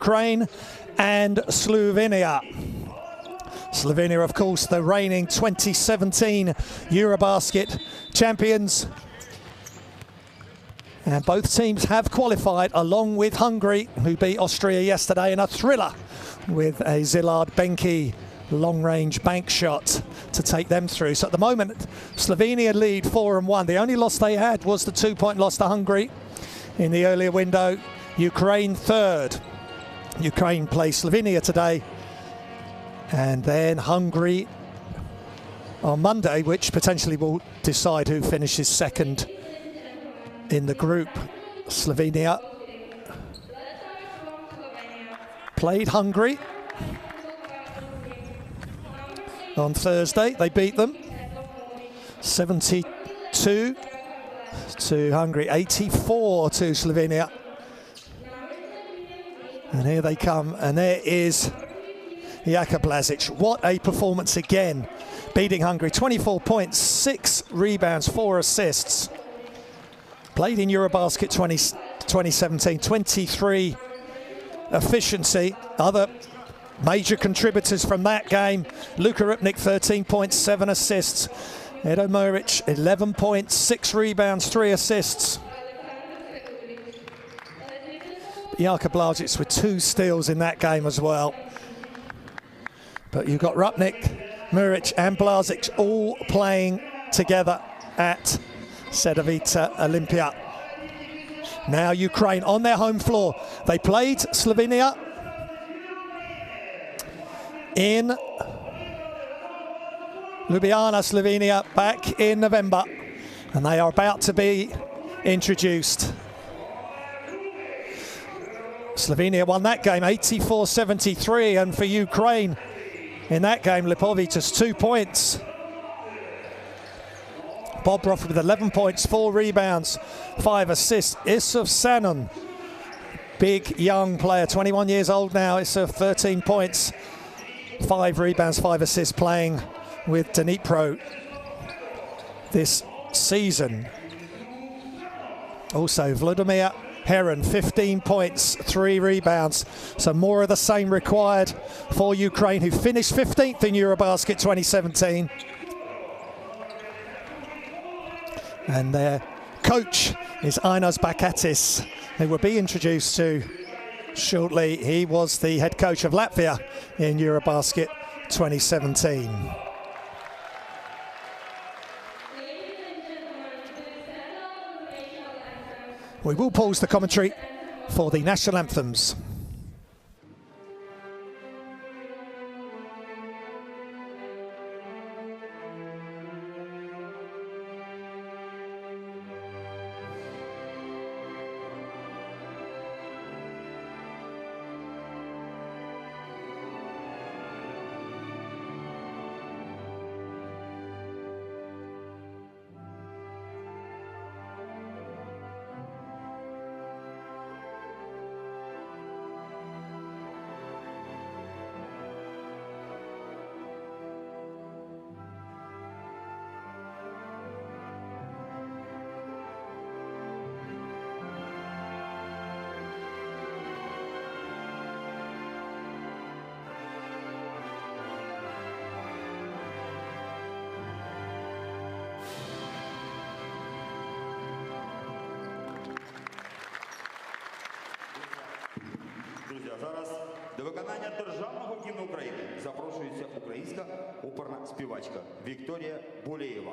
Ukraine and Slovenia. Slovenia, of course, the reigning 2017 EuroBasket champions. And both teams have qualified, along with Hungary, who beat Austria yesterday in a thriller with a Zilard Benki long-range bank shot to take them through. So at the moment, Slovenia lead 4-1. The only loss they had was the 2-point loss to Hungary in the earlier window. Ukraine third. Ukraine play Slovenia today, and then Hungary on Monday, which potentially will decide who finishes second in the group. Slovenia played Hungary on Thursday. They beat them 72 to Hungary, 84 to Slovenia. And here they come, and there is Jaka Blažić. What a performance again, beating Hungary. 24 points, 6 rebounds, 4 assists. Played in EuroBasket 2017, 23 efficiency. Other major contributors from that game: Luka Rupnik, 13 points, 7 assists. Edo Muric, 11 points, 6 rebounds, 3 assists. Jaka Blažić with 2 steals in that game as well. But you've got Rupnik, Muric and Blažić all playing together at Cedevita Olympia. Now Ukraine on their home floor. They played Slovenia in Ljubljana, Slovenia, back in November, and they are about to be introduced. Slovenia won that game 84-73, and for Ukraine in that game, Lipovic has 2 points. Bobrov with 11 points, 4 rebounds, 5 assists. Isuf Sanon, big young player, 21 years old now. Isuf, 13 points, 5 rebounds, 5 assists, playing with Dnipro this season. Also, Vladimir Heron, 15 points, 3 rebounds. So more of the same required for Ukraine, who finished 15th in EuroBasket 2017. And their coach is Ainas Bakatis, who will be introduced to shortly. He was the head coach of Latvia in EuroBasket 2017. We will pause the commentary for the national anthems. Зараз до виконання державного гімну України запрошується українська оперна співачка Вікторія Булеєва.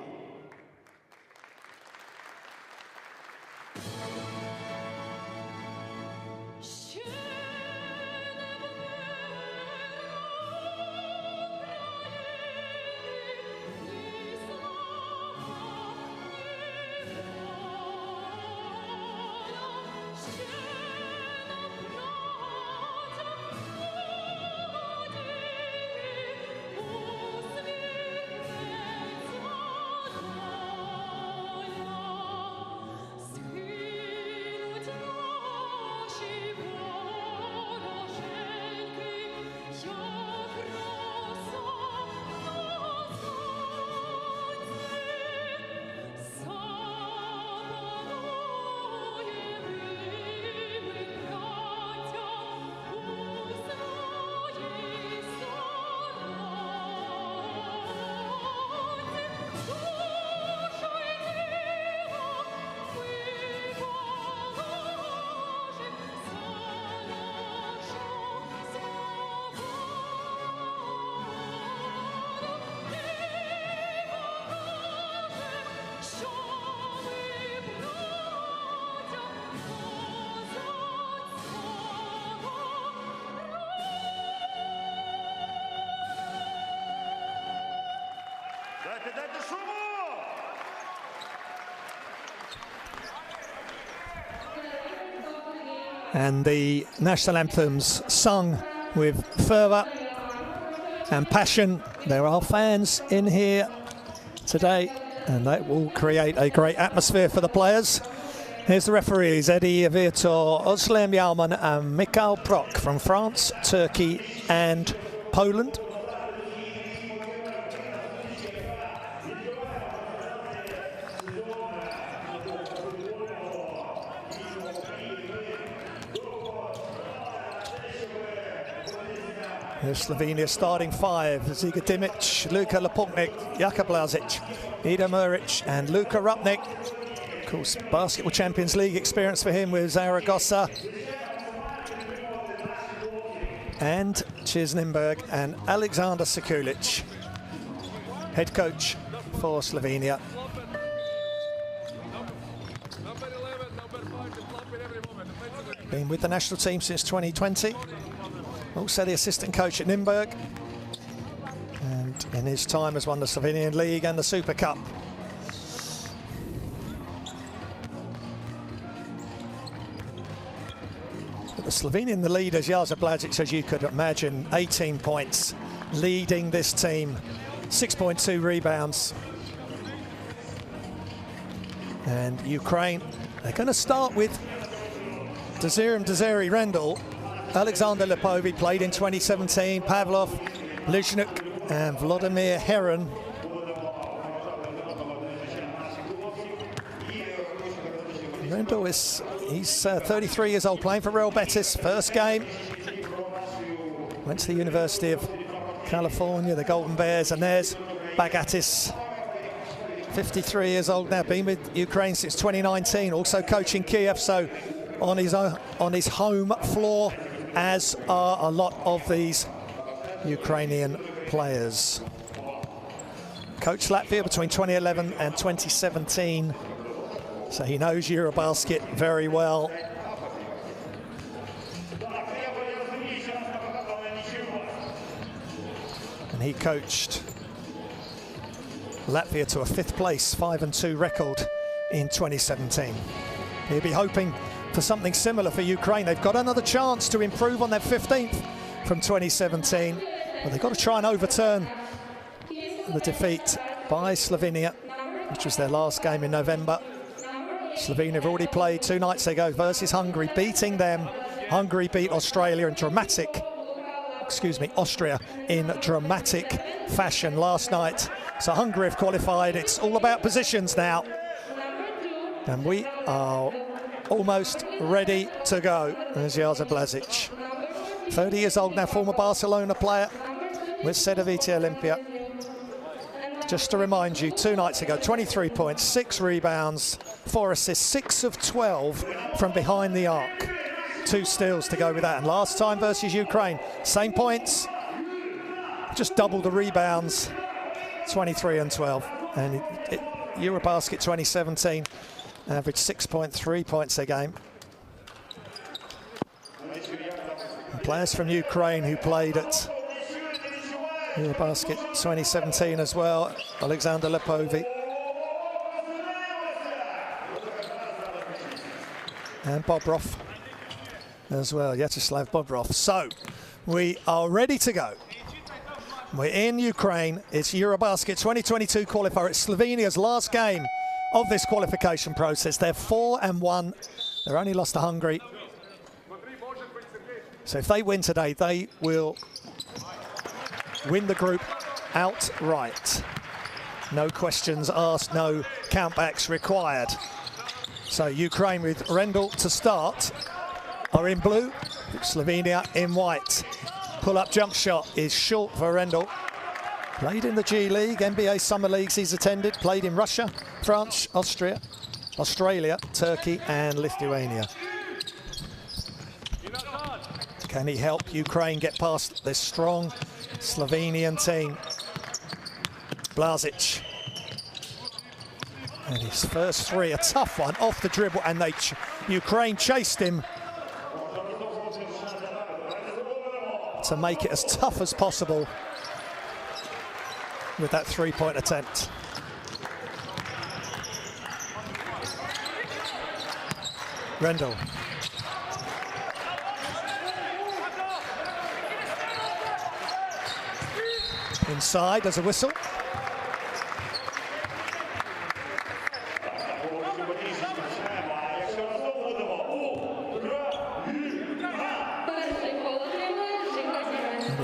And the national anthems sung with fervour and passion. There are fans in here today, and that will create a great atmosphere for the players. Here's the referees, Eddie Virtor, Özlem Yalman and Mikhail Prok from France, Turkey and Poland. Here's Slovenia starting five: Ziga Dimic, Luka Lapuknik, Jaka Blazic, Ida Muric and Luka Rupnik. Of course, Basketball Champions League experience for him with Zaragoza and Chisnimberg, and Alexander Sekulic, head coach for Slovenia. Been with the national team since 2020. Also the assistant coach at Nürnberg, and in his time has won the Slovenian League and the Super Cup. But the Slovenian leader, Jaza Blazic, as you could imagine, 18 points, leading this team, 6.2 rebounds. And Ukraine, they're going to start with Desiree Rendell. Alexander Lepovi played in 2017, Pavlov, Lizhnuk and Vladimir Heron. Rendell he's 33 years old, playing for Real Betis, first game. Went to the University of California, the Golden Bears, and there's Bagatis, 53 years old now, been with Ukraine since 2019, also coaching Kiev, so on his home floor, as are a lot of these Ukrainian players. Coached Latvia between 2011 and 2017, so he knows EuroBasket very well. And he coached Latvia to a 5th place, 5-2 record in 2017. He'll be hoping for something similar for Ukraine. They've got another chance to improve on their 15th from 2017, but they've got to try and overturn the defeat by Slovenia, which was their last game in November. Slovenia have already played 2 nights ago versus Hungary, beating them. Hungary beat Austria in dramatic fashion last night. So Hungary have qualified. It's all about positions now. And we are almost ready to go. There's Jaza Blazic, 30 years old now, former Barcelona player with Cedevita Olimpia. Just to remind you, 2 nights ago, 23 points, 6 rebounds, 4 assists, 6 of 12 from behind the arc. 2 steals to go with that. And last time versus Ukraine, same points, just double the rebounds, 23 and 12. And EuroBasket 2017, averaged 6.3 points a game. And players from Ukraine who played at EuroBasket 2017 as well, Alexander Lepovi and Bobrov as well, Vyacheslav Bobrov. So we are ready to go. We're in Ukraine. It's EuroBasket 2022 qualifier. It's Slovenia's last game of this qualification process. They're 4-1. They're only lost to Hungary. So if they win today, they will win the group outright. No questions asked, no countbacks required. So Ukraine with Rendell to start are in blue, Slovenia in white. Pull-up jump shot is short for Rendell. Played in the G League, NBA Summer Leagues he's attended, played in Russia, France, Australia, Turkey and Lithuania. Can he help Ukraine get past this strong Slovenian team? Blazic. And his first 3, a tough one off the dribble, and Ukraine chased him to make it as tough as possible with that 3-point attempt. Rendell. Inside, there's a whistle.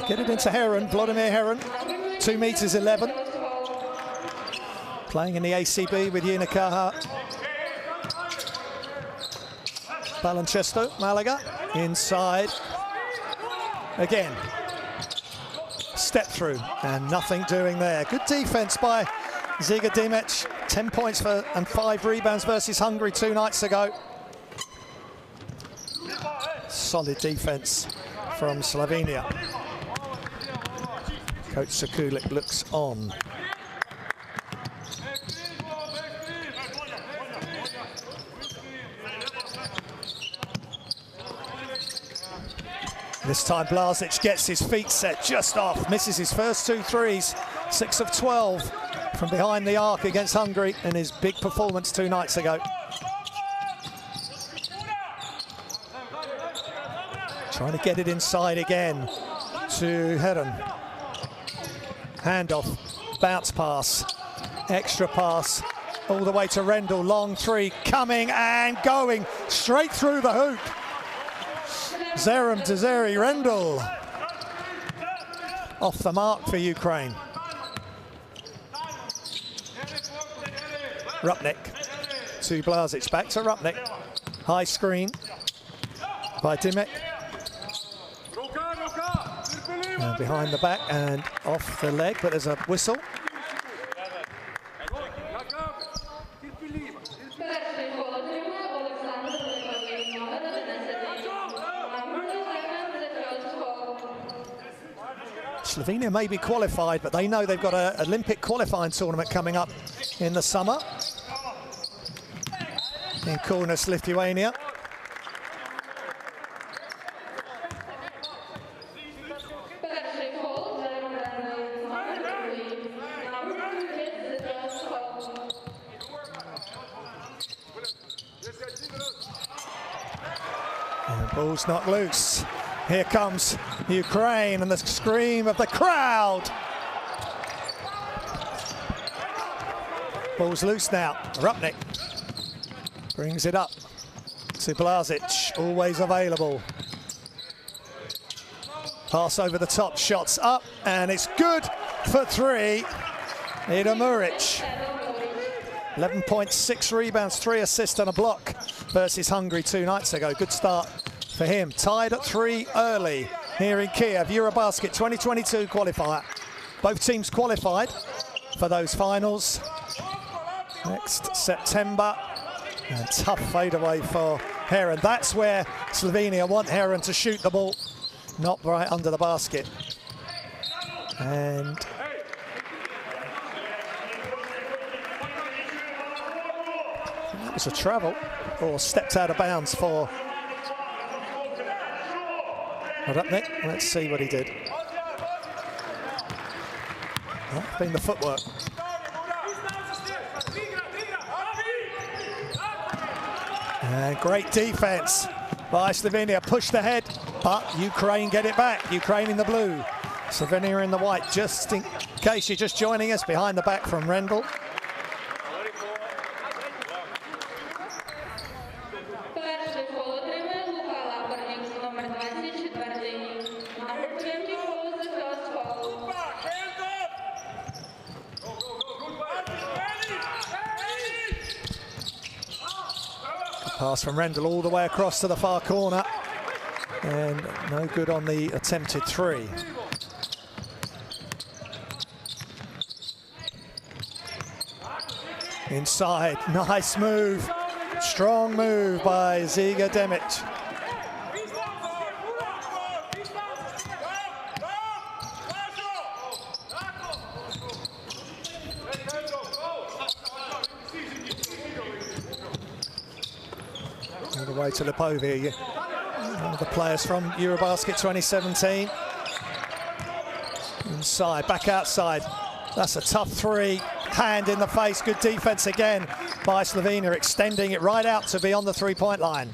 Get it into Heron, Vladimir Heron, 2 meters 11. Playing in the ACB with Unikaha. Baloncesto, Malaga, inside. Again, step through and nothing doing there. Good defense by Žiga Dimec, 10 points and 5 rebounds versus Hungary 2 nights ago. Solid defense from Slovenia. Coach Sekulic looks on. This time Blažić gets his feet set just off, misses his first 2 threes, 6 of 12 from behind the arc against Hungary in his big performance 2 nights ago. Trying to get it inside again to Heron. Handoff, bounce pass, extra pass, all the way to Rendell. Long 3, coming and going straight through the hoop. Zerum Desiree Rendell off the mark for Ukraine. Rupnik to Blažić, back to Rupnik. High screen by Dimec. And behind the back and off the leg, but there's a whistle. Slovenia may be qualified, but they know they've got an Olympic qualifying tournament coming up in the summer in Kaunas, Lithuania. And the ball's not loose. Here comes Ukraine and the scream of the crowd. Ball's loose now. Rupnik brings it up to Blažić, always available. Pass over the top, shots up, and it's good for 3. Ida Muric. 11.6 rebounds, 3 assists and a block versus Hungary 2 nights ago. Good start for him. Tied at 3 early here in Kiev. EuroBasket 2022 qualifier. Both teams qualified for those finals next September. And tough fadeaway for Heron. That's where Slovenia want Heron to shoot the ball, not right under the basket. And that was a travel, or stepped out of bounds for Rupnik. Let's see what he did. That's been the footwork. And great defense by Slovenia. Pushed ahead, but Ukraine get it back. Ukraine in the blue, Slovenia in the white. Just in case you're just joining us, behind the back from Rendell. Pass from Rendell all the way across to the far corner, and no good on the attempted 3. Inside, nice move, strong move by Žiga Dimec. All the way to Lipovia, one of the players from EuroBasket 2017. Inside, back outside. That's a tough 3. Hand in the face, good defense again by Slovenia, extending it right out to beyond the 3-point line.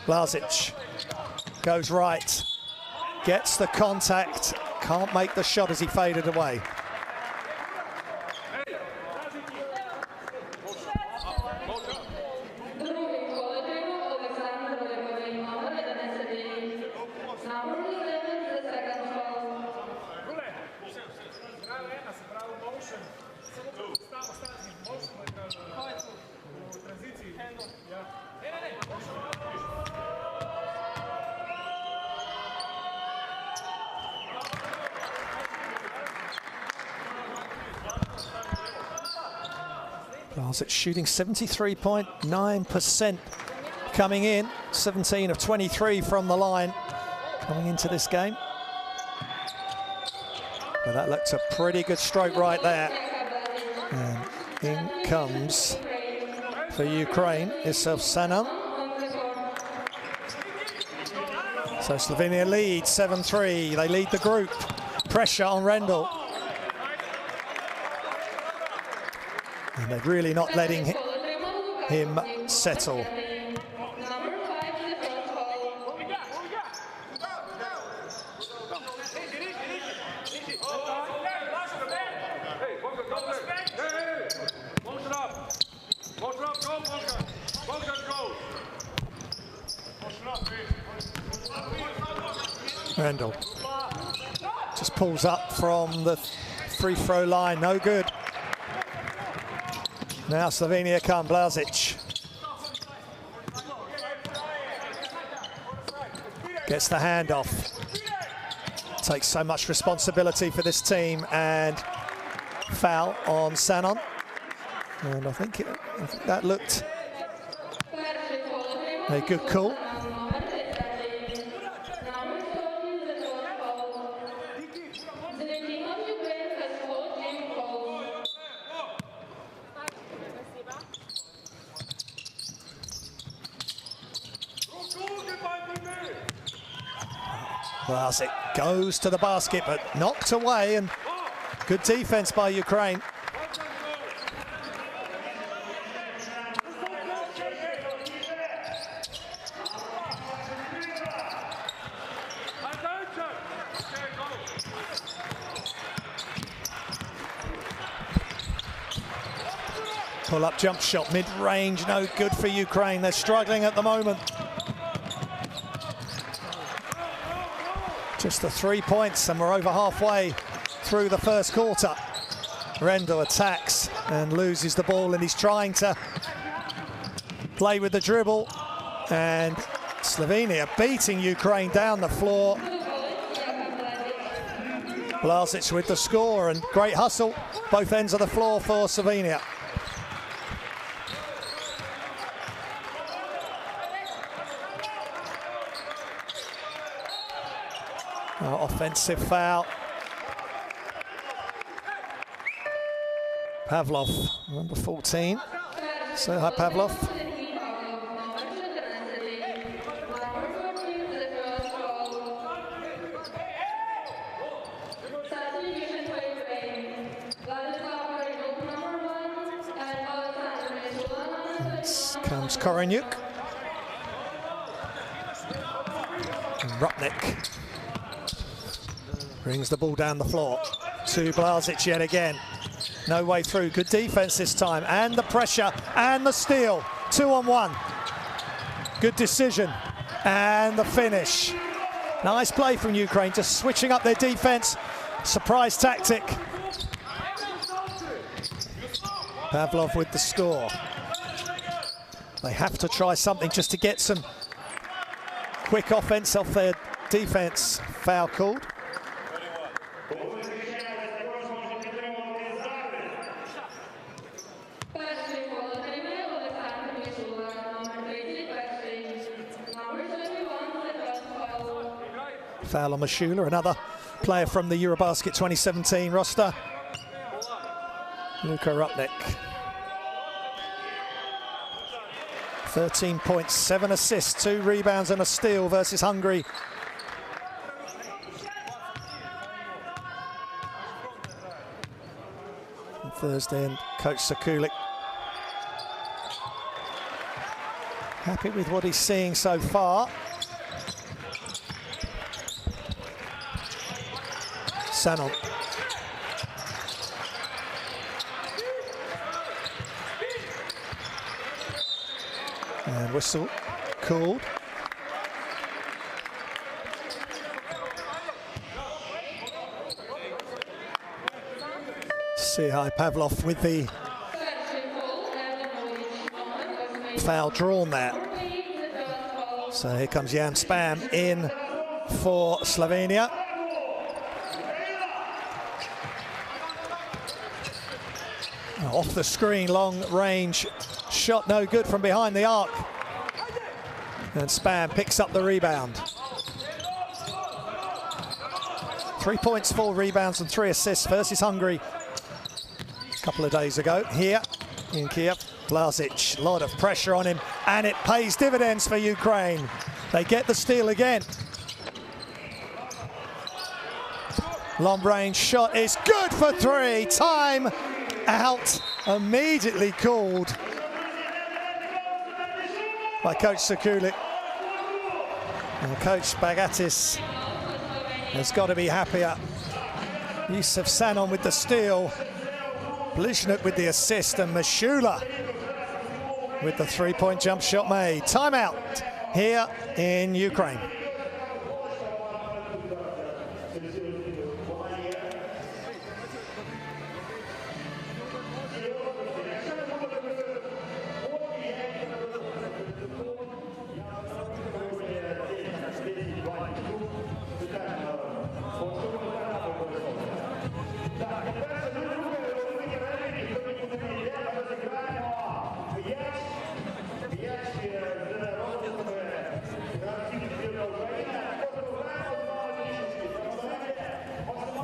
Blažić goes right, gets the contact, can't make the shot as he faded away. It's shooting 73.9% coming in, 17 of 23 from the line coming into this game. But that looked a pretty good stroke right there. And in comes for Ukraine Isav Sanan. So Slovenia leads 7-3. They lead the group. Pressure on Rendell. And they're really not letting him settle. Rendell just pulls up from the free throw line, no good. Now Slovenia come, Blazic. Gets the handoff. Takes so much responsibility for this team, and foul on Sanon. And I think that looked a good call. Blazic goes to the basket, but knocked away, and good defense by Ukraine. Pull-up jump shot, mid-range, no good for Ukraine. They're struggling at the moment. Just the 3 points, and we're over halfway through the first quarter. Rendell attacks and loses the ball, and he's trying to play with the dribble. And Slovenia beating Ukraine down the floor. Blazic with the score, and great hustle, both ends of the floor for Slovenia. Offensive foul. Pavlov, number 14. So hi, Pavlov. This comes Koreniuk. And Rupnik brings the ball down the floor to Blazic yet again. No way through. Good defense this time, and the pressure and the steal. 2-on-1. Good decision and the finish. Nice play from Ukraine, just switching up their defense. Surprise tactic. Pavlov with the score. They have to try something just to get some quick offense off their defense. Foul called. Foul on Mashula, another player from the EuroBasket 2017 roster. Luka Rupnik. 13 points, 7 assists, 2 rebounds and a steal versus Hungary. On Thursday, and Coach Sakulik happy with what he's seeing so far. Sanon. And whistle called. Sihai Pavlov with the foul drawn there. So here comes Jan Spam in for Slovenia. Off the screen, long range shot, no good from behind the arc. And Spam picks up the rebound. 3 points, 4 rebounds and 3 assists versus Hungary a couple of days ago. Here in Kiev, Blasic, a lot of pressure on him, and it pays dividends for Ukraine. They get the steal again. Long range shot is good for 3. Time out immediately called by Coach Sekulic. And Coach Bagatis has got to be happier. Yusuf Sanon with the steal, Blizhnuk with the assist, and Mashula with the 3-point jump shot made. Timeout here in Ukraine.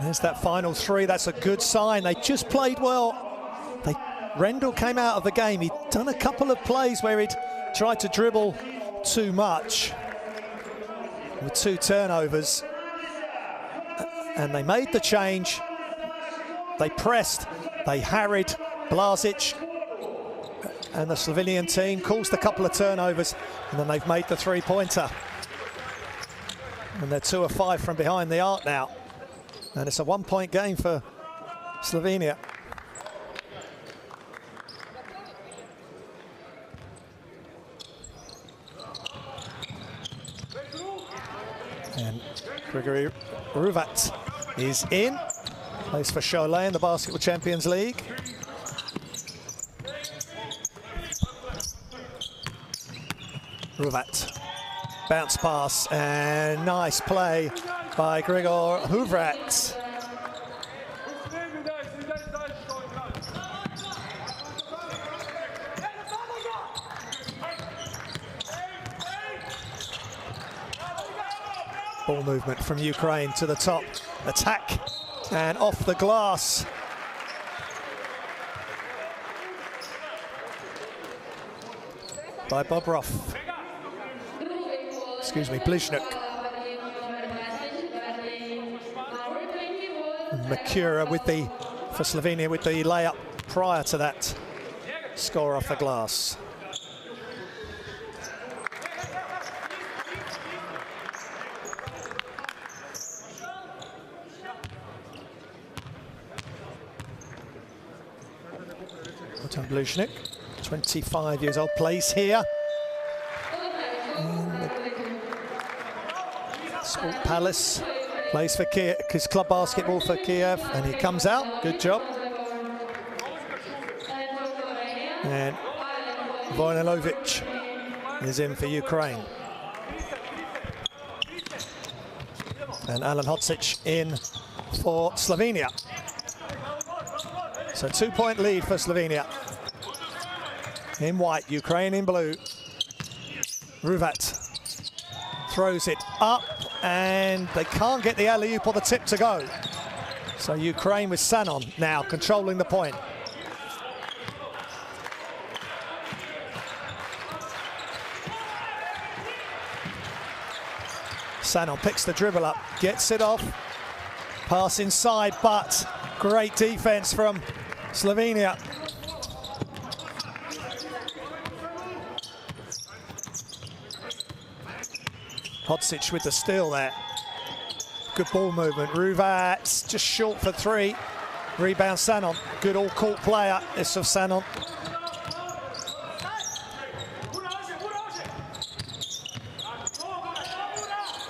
There's that final 3. That's a good sign. They just played well. Rendell came out of the game. He'd done a couple of plays where he'd tried to dribble too much with 2 turnovers. And they made the change. They pressed. They harried Blasic. And the Slovenian team caused a couple of turnovers. And then they've made the 3-pointer. And they're 2 of 5 from behind the arc now. And it's a 1-point game for Slovenia. And Grigory Ruvat is in. Plays for Cholet in the Basketball Champions League. Ruvat. Bounce pass and nice play by Grigor Huvrat. Ball movement from Ukraine to the top. Attack and off the glass. By Bobrov. Excuse me, Blizhnuk. Makura with for Slovenia with the layup prior to that score off the glass. Blizhnuk, 25 years old, plays here. Sport Palace, plays for Kiev, his club basketball for Kiev, and he comes out. Good job. And Vojnilovic is in for Ukraine. And Alan Hodzic in for Slovenia. So 2-point lead for Slovenia. In white, Ukraine in blue. Ruvat throws it up, and they can't get the alley-oop or the tip to go. So Ukraine with Sanon now controlling the point. Sanon picks the dribble up, gets it off. Pass inside, but great defense from Slovenia. Hodzic with the steal there. good ball movement. Ruvat just short for three. Rebound Sanon. Good all-court player, this of Sanon.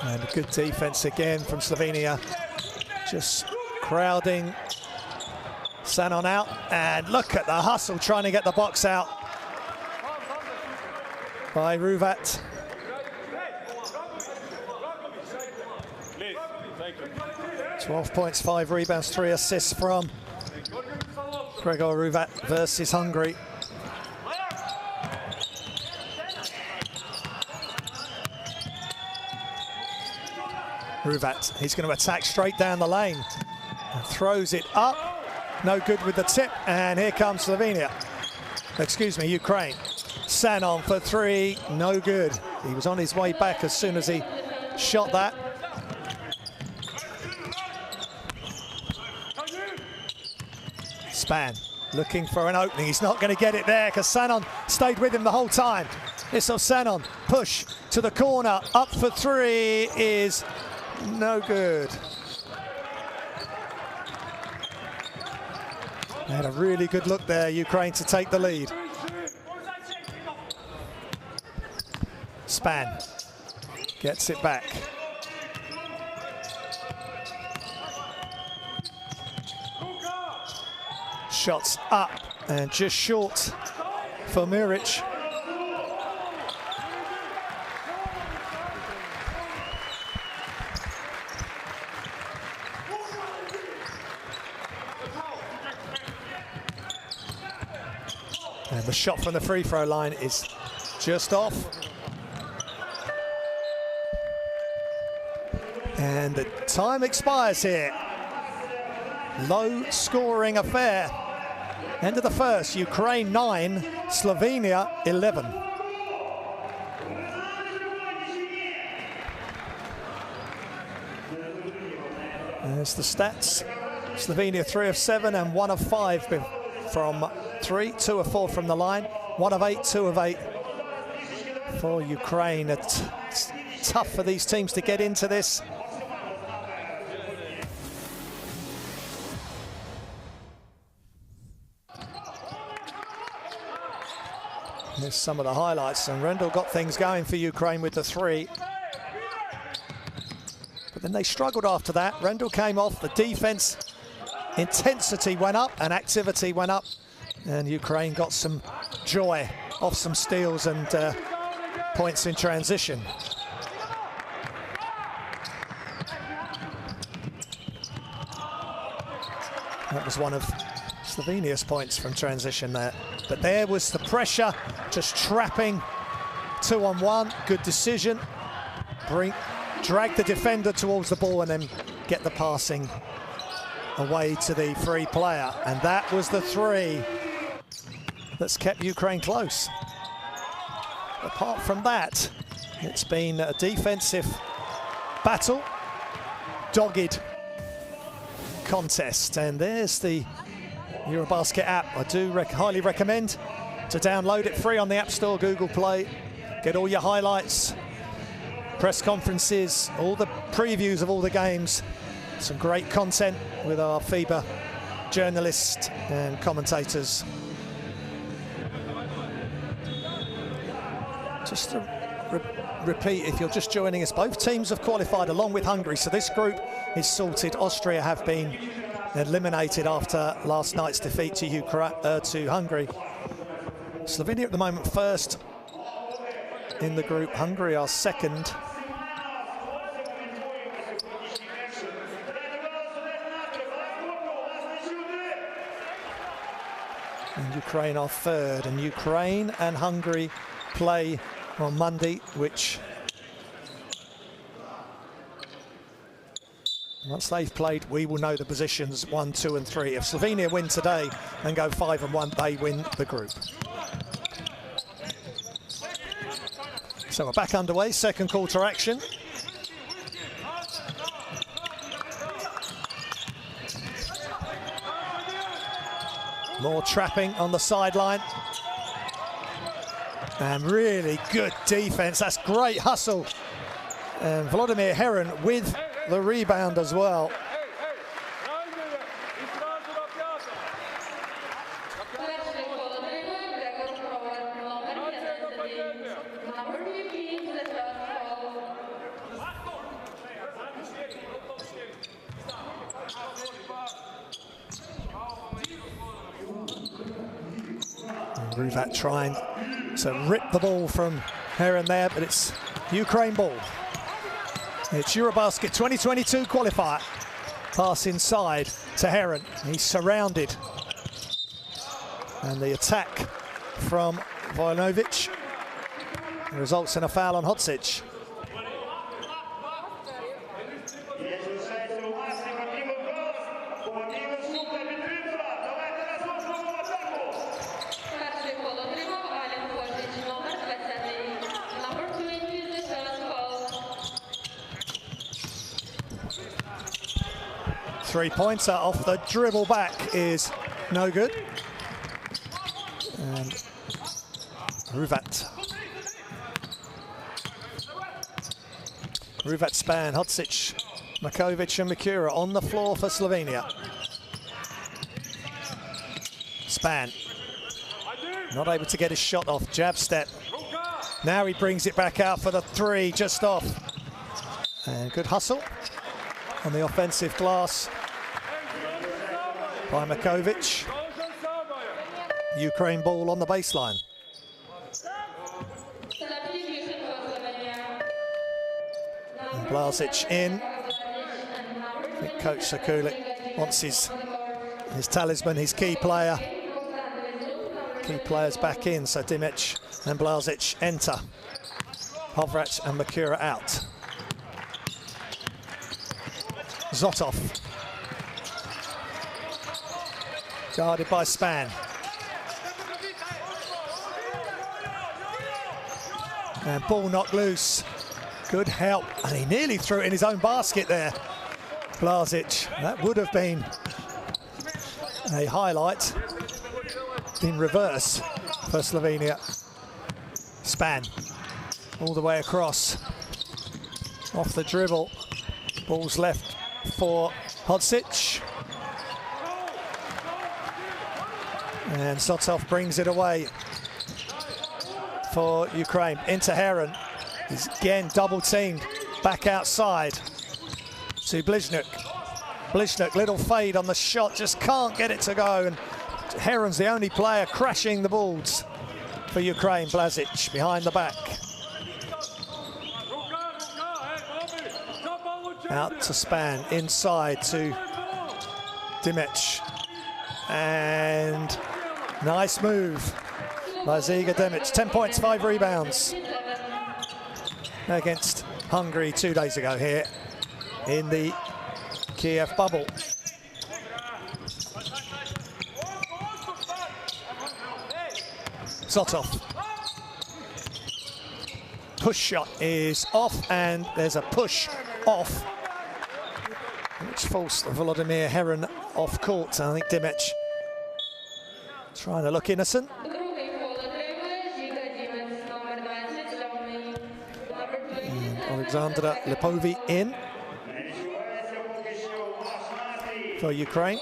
And a good defense again from Slovenia. Just crowding Sanon out. And look at the hustle trying to get the box out by Ruvat. 12 points, 5 rebounds, 3 assists from Gregor Ruvat versus Hungary. Ruvat, he's going to attack straight down the lane. And throws it up. No good with the tip. And here comes Slovenia. Excuse me, Ukraine. Sanon for three. No good. He was on his way back as soon as he shot that. Span looking for an opening. He's not going to get it there because Sanon stayed with him the whole time. This of Sanon. Push to the corner. Up for three is no good. They had a really good look there, Ukraine, to take the lead. Span gets it back. Shots up and just short for Muric. And the shot from the free throw line is just off. And the time expires here. Low scoring affair. End of the first, Ukraine 9, Slovenia 11. There's the stats. Slovenia 3 of 7 and 1 of 5 from 3, 2 of 4 from the line, 1 of 8, 2 of 8 for Ukraine. It's tough for these teams to get into this. Here's some of the highlights, and Rendell got things going for Ukraine with the three. But then they struggled after that. Rendell came off, the defense intensity went up and activity went up, and Ukraine got some joy off some steals and points in transition. That was one of Slovenia's points from transition there. But there was the pressure, just trapping 2-on-1. Good decision. Drag the defender towards the ball and then get the passing away to the free player. And that was the three that's kept Ukraine close. Apart from that, it's been a defensive battle, dogged contest. And there's the EuroBasket app. I do highly recommend to download it, free on the App Store, Google Play. Get all your highlights, press conferences, all the previews of all the games. Some great content with our FIBA journalists and commentators. Just to repeat, if you're just joining us, both teams have qualified along with Hungary, so this group is sorted. Austria have been eliminated after last night's defeat to Hungary. Slovenia at the moment first in the group. Hungary are second. And Ukraine are third. And Ukraine and Hungary play on Monday, which once they've played, we will know the positions 1, 2 and 3. If Slovenia win today and go 5-1, they win the group. So we're back underway, second quarter action. More trapping on the sideline. And really good defense. That's great hustle. And Vladimir Heron with the rebound as well. Ruvat trying to rip the ball from Heron there, but it's Ukraine ball. It's EuroBasket 2022 qualifier. Pass inside to Heron. He's surrounded. And the attack from Vojnovic results in a foul on Hodzic. Three-pointer off the dribble back is no good. And Ruvat. Ruvat, Span, Hodzic, Makovic and Mikura on the floor for Slovenia. Span. Not able to get his shot off, jab step. Now he brings it back out for the three, just off. And good hustle on the offensive glass by Makovic. Ukraine ball on the baseline. And Blazic in. I think Coach Sakulik wants his talisman, his key player. Key players back in, so Dimic and Blazic enter. Hovrac and Mikura out. Zotov. Guarded by Span. And ball knocked loose. Good help. And he nearly threw it in his own basket there. Blazic. That would have been a highlight in reverse for Slovenia. Span. All the way across. Off the dribble. Ball's left for Hodzic. And Zotov brings it away for Ukraine. Into Heron. He's again double teamed back outside to Blizhnuk. Blizhnuk, little fade on the shot, just can't get it to go. And Heron's the only player crashing the balls for Ukraine. Blazic behind the back. Out to Span, inside to Dimic. And nice move by Ziga Dimic. 10 points, 5 rebounds against Hungary 2 days ago here in the Kiev bubble. Zotov. Push shot is off, and there's a push off, which forced Volodymyr Heron off court. I think Dimic trying to look innocent. And Alexander Lipovi in for Ukraine.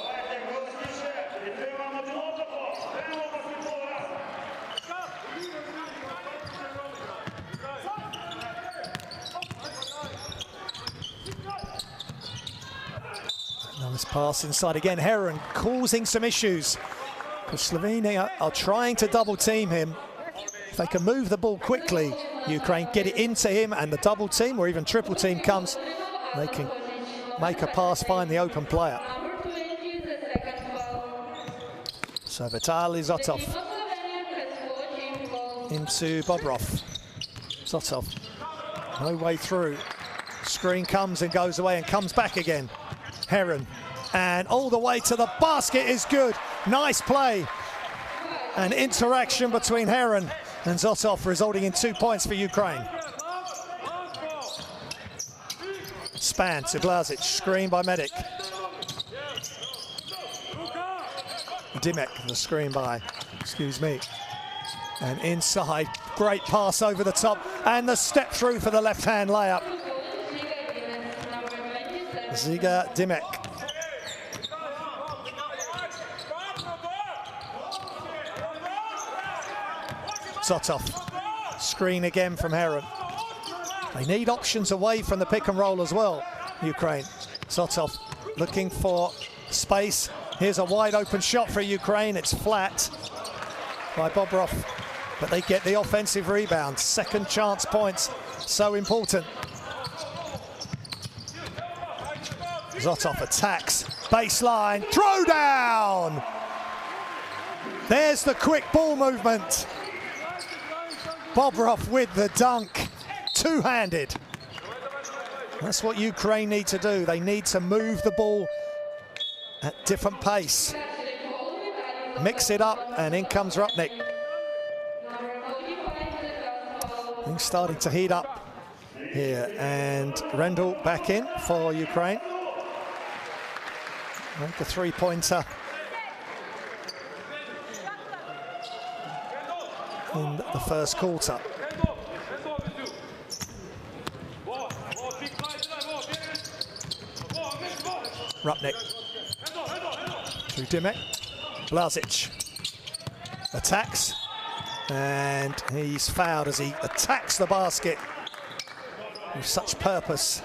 Nice pass inside again. Heron causing some issues. Because Slovenia are trying to double team him. If they can move the ball quickly, Ukraine get it into him, and the double team or even triple team comes, they can make a pass, find the open player. So Vitaly Zotov into Bobrov. Zotov, no way through. Screen comes and goes away and comes back again. Heron, and all the way to the basket is good. Nice play. An interaction between Heron and Zotov resulting in 2 points for Ukraine. Span to Blazic, screen by Medic. Dimic, the screen by, and inside, great pass over the top, and the step through for the left-hand layup. Ziga Dimek. Zotov. Screen again from Heron. They need options away from the pick and roll as well, Ukraine. Zotov looking for space. Here's a wide open shot for Ukraine. It's flat by Bobrov, but they get the offensive rebound. Second chance points, so important. Zotov attacks, baseline, throw down! There's the quick ball movement. Bobrov with the dunk, two-handed. That's what Ukraine need to do. They need to move the ball at different pace. Mix it up, and in comes Rupnik. Things starting to heat up here, and Rendell back in for Ukraine. And the three-pointer in the first quarter. Rupnik to Dimek. Blazic attacks, and he's fouled as he attacks the basket with such purpose.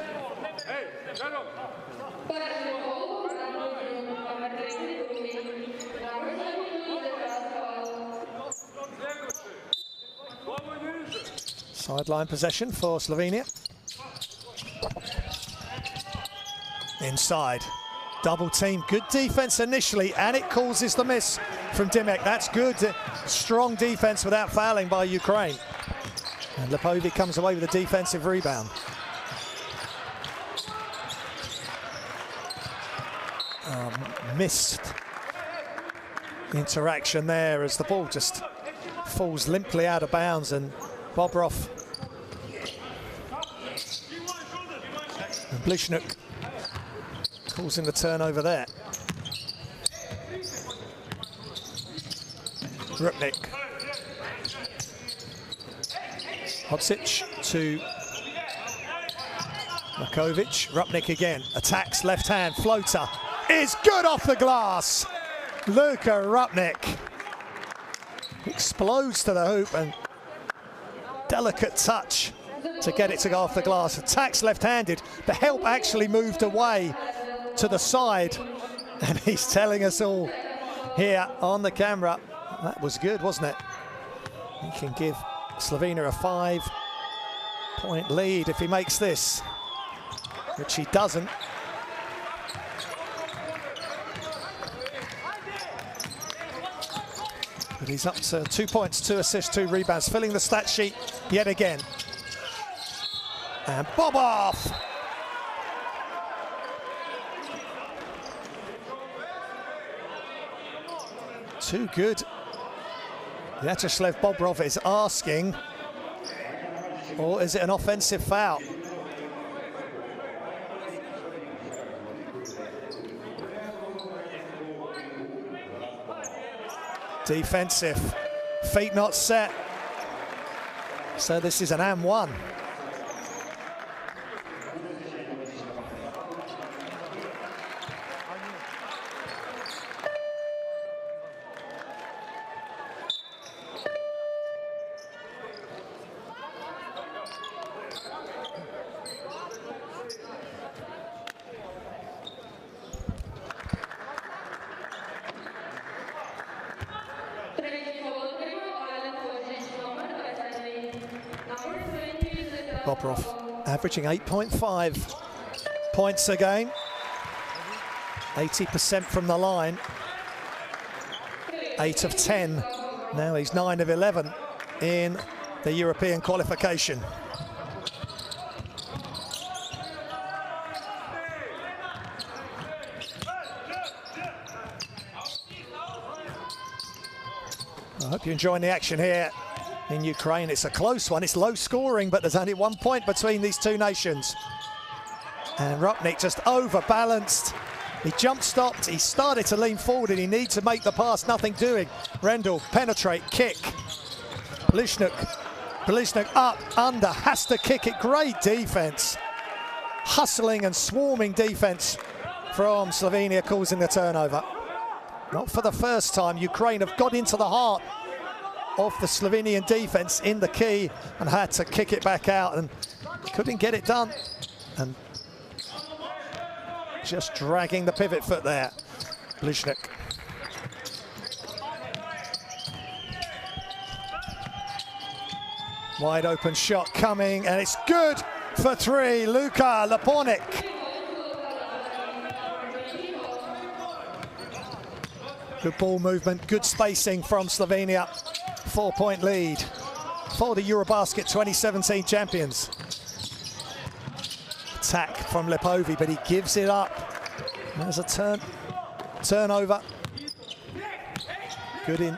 Sideline possession for Slovenia. Inside. Double team, good defense initially, and it causes the miss from Dimek. That's good, strong defense without fouling by Ukraine. And Lipovic comes away with a defensive rebound. Missed interaction there as the ball just falls limply out of bounds, and Bobrov and Blishnook causing the turnover there. Rupnik. Hodzic to Markovic. Rupnik again. Attacks, left hand, floater. Is good off the glass. Luka Rupnik explodes to the hoop, and delicate touch to get it to go off the glass. Attacks left-handed. The help actually moved away to the side, and he's telling us all here on the camera that was good, wasn't it? He can give Slovenia a 5-point lead if he makes this, which he doesn't. But he's up to 2 points, 2 assists, 2 rebounds, filling the stat sheet yet again. And Bobov! Too good. Vyacheslav Bobrov is asking, or is it an offensive foul? Defensive, feet not set. So this is an and one. Bobrov averaging 8.5 points a game, 80% from the line, 8 of 10. Now he's 9 of 11 in the European qualification. I hope you're enjoying the action here in Ukraine. It's a close one, it's low scoring, but there's only 1 point between these two nations. And Rupnik just overbalanced. He jump stopped, he started to lean forward, and he needs to make the pass, nothing doing. Rendell, penetrate, kick. Blishnook up, under, has to kick it, great defense. hustling and swarming defense from Slovenia causing the turnover. Not for the first time, Ukraine have got into the heart of the Slovenian defense in the key and had to kick it back out and couldn't get it done. And just dragging the pivot foot there, Bliznik. Wide open shot coming, and it's good for three. Luka Lepornik. Good ball movement, good spacing from Slovenia. 4-point lead for the EuroBasket 2017 champions. Attack from Lepovi, but he gives it up. There's a turnover. Good in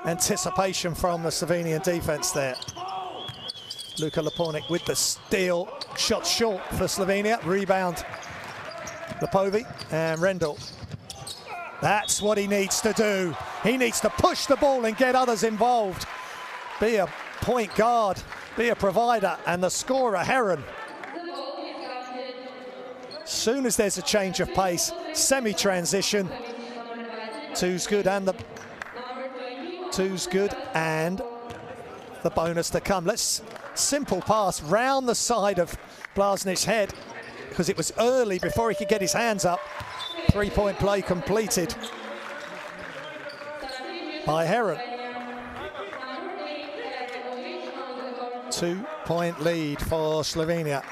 anticipation from the Slovenian defense there. Luka Lepornik with the steal. Shot short for Slovenia. Rebound, Lepovi and Rendell. That's what he needs to do. He needs to push the ball and get others involved. Be a point guard, be a provider, and the scorer, Heron. Soon as there's a change of pace, semi-transition, two's good and the bonus to come. Let's simple pass round the side of Blaznic's head because it was early before he could get his hands up. 3-point play completed by Heron. 2-point lead for Slovenia.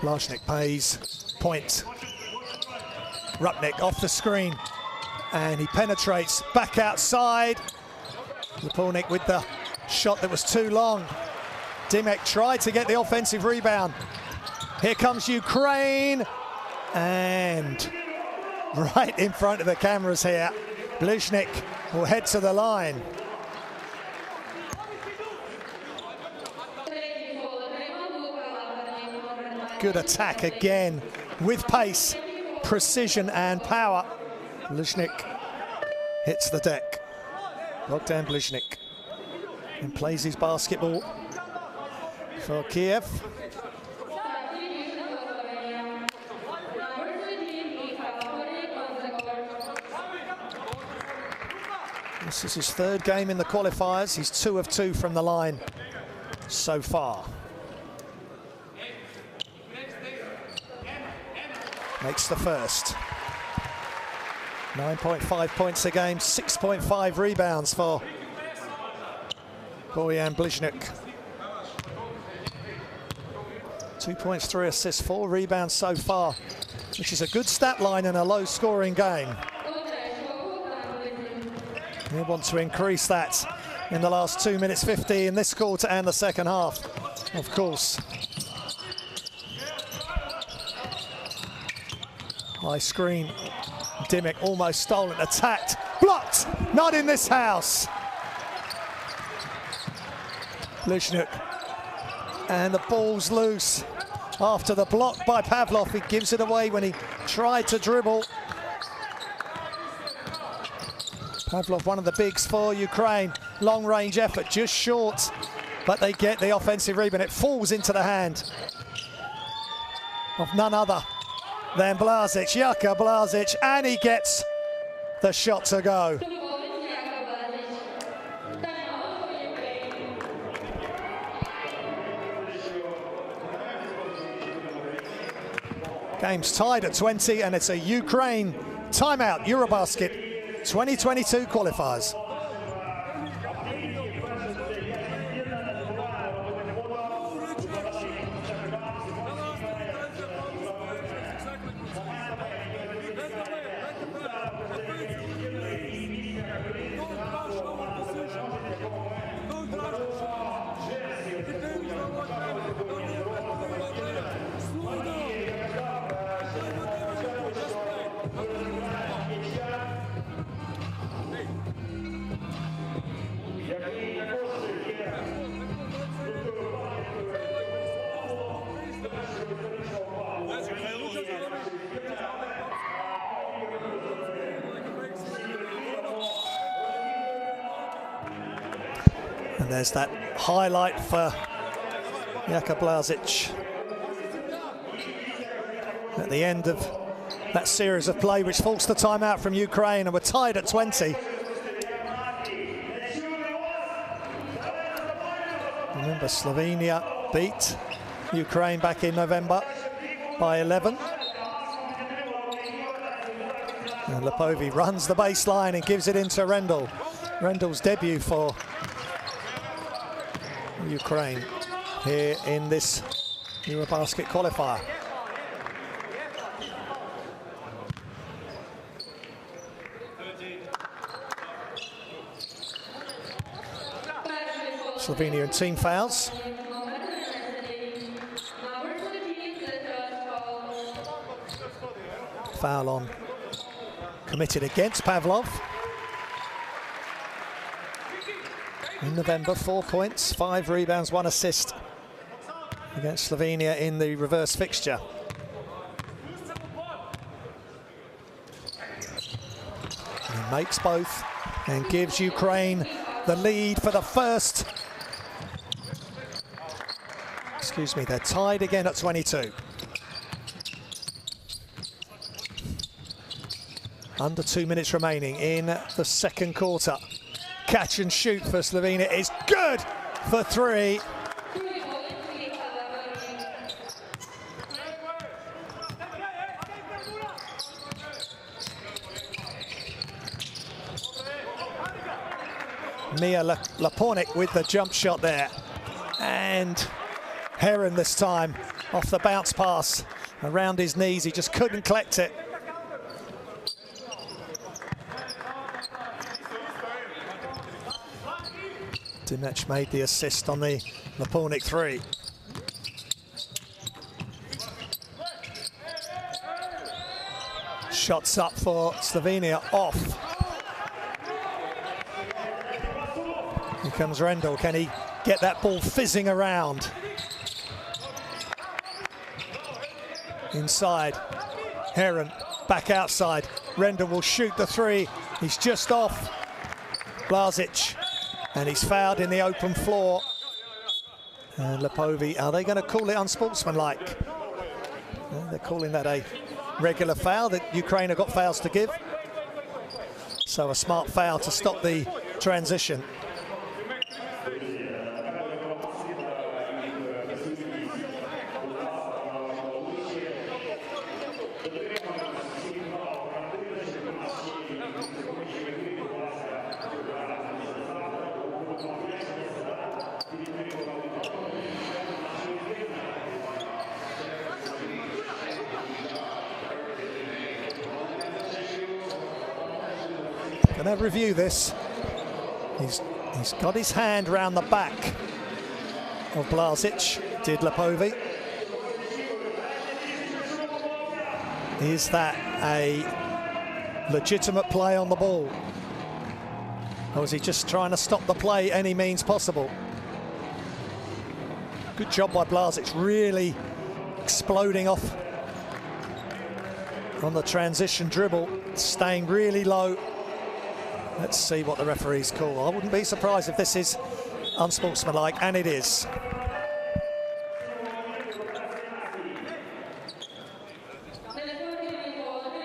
Blaznik pays, point. Rupnik off the screen, and he penetrates back outside. Lepornik with the shot that was too long. Dimek tried to get the offensive rebound. Here comes Ukraine, and right in front of the cameras here, Bliznik will head to the line. Good attack again with pace, precision and power. Bliznik hits the deck. Bogdan Bliznik and plays his basketball for Kiev. This is his third game in the qualifiers. He's 2 of 2 from the line so far. Makes the first. 9.5 points a game, 6.5 rebounds for Bojan Bliznik. 2 points, 3 assists, 4 rebounds so far, which is a good stat line in a low-scoring game. They want to increase that in the last 2 minutes 50 in this quarter and the second half, of course. High screen. Dimek almost stolen, attacked, blocked, not in this house. Bliznik, and the ball's loose after the block by Pavlov. He gives it away when he tried to dribble. Pavlov, one of the bigs for Ukraine. Long range effort, just short, but they get the offensive rebound. It falls into the hand of none other than Blazic, Jaka Blazic, and he gets the shot to go. Game's tied at 20, and it's a Ukraine timeout, EuroBasket 2022 qualifiers. And there's that highlight for Jaka Blažić at the end of that series of play, which forced the timeout from Ukraine, and we're tied at 20. Remember, Slovenia beat Ukraine back in November by 11. And Lepovi runs the baseline and gives it into Rendell. Rendell's debut for Ukraine here in this EuroBasket qualifier. Slovenia in team fouls. Foul on committed against Pavlov. In November, 4 points, 5 rebounds, 1 assist against Slovenia in the reverse fixture. He makes both and gives Ukraine the lead for the first. Excuse me, they're tied again at 22. Under 2 minutes remaining in the second quarter. Catch and shoot for Slovenia is good for 3. Mia Lapornik with the jump shot there. And Heron this time off the bounce pass around his knees. He just couldn't collect it. Dimech made the assist on the Lapornik 3. Shots up for Slovenia, off. Here comes Rendell. Can he get that ball fizzing around? Inside. Heron back outside. Rendell will shoot the 3. He's just off. Blažić. And he's fouled in the open floor. And Lepovi, are they going to call it unsportsmanlike? Well, they're calling that a regular foul. That Ukraine have got fouls to give. So a smart foul to stop the transition. Gonna review this. He's got his hand round the back of Blažić, did Lepovi. Is that a legitimate play on the ball? Or is he just trying to stop the play any means possible? Good job by Blažić, really exploding off on the transition dribble, staying really low. Let's see what the referees call. I wouldn't be surprised if this is unsportsmanlike, and it is.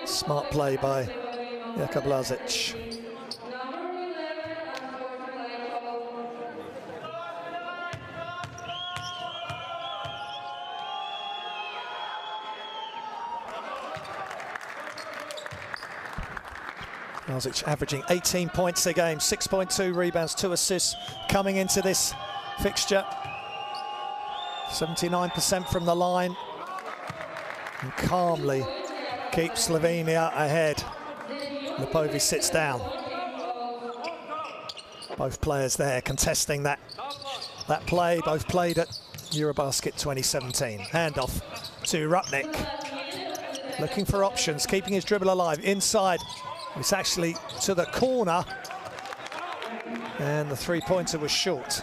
Smart play by Jaka Blažić. Blažić averaging 18 points a game, 6.2 rebounds, 2 assists coming into this fixture. 79% from the line. And calmly keeps Slovenia ahead. Lepovi sits down. Both players there contesting that play. Both played at EuroBasket 2017. Handoff to Rupnik. Looking for options, keeping his dribble alive. Inside. It's actually to the corner, and the three-pointer was short.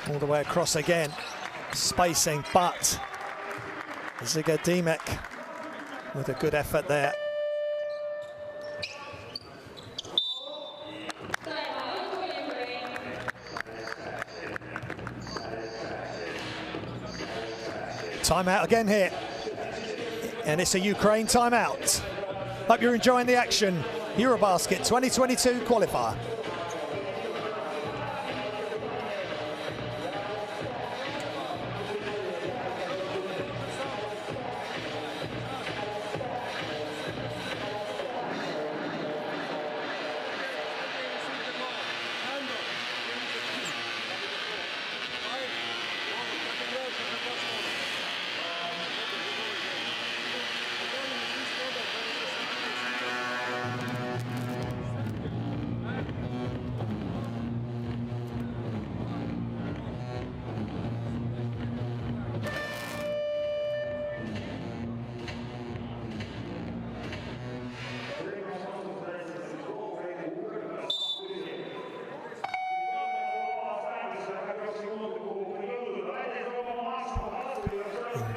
All the way across again, spacing, but Žiga Dimech with a good effort there. Timeout again here. And it's a Ukraine timeout. Hope you're enjoying the action. EuroBasket 2022 qualifier.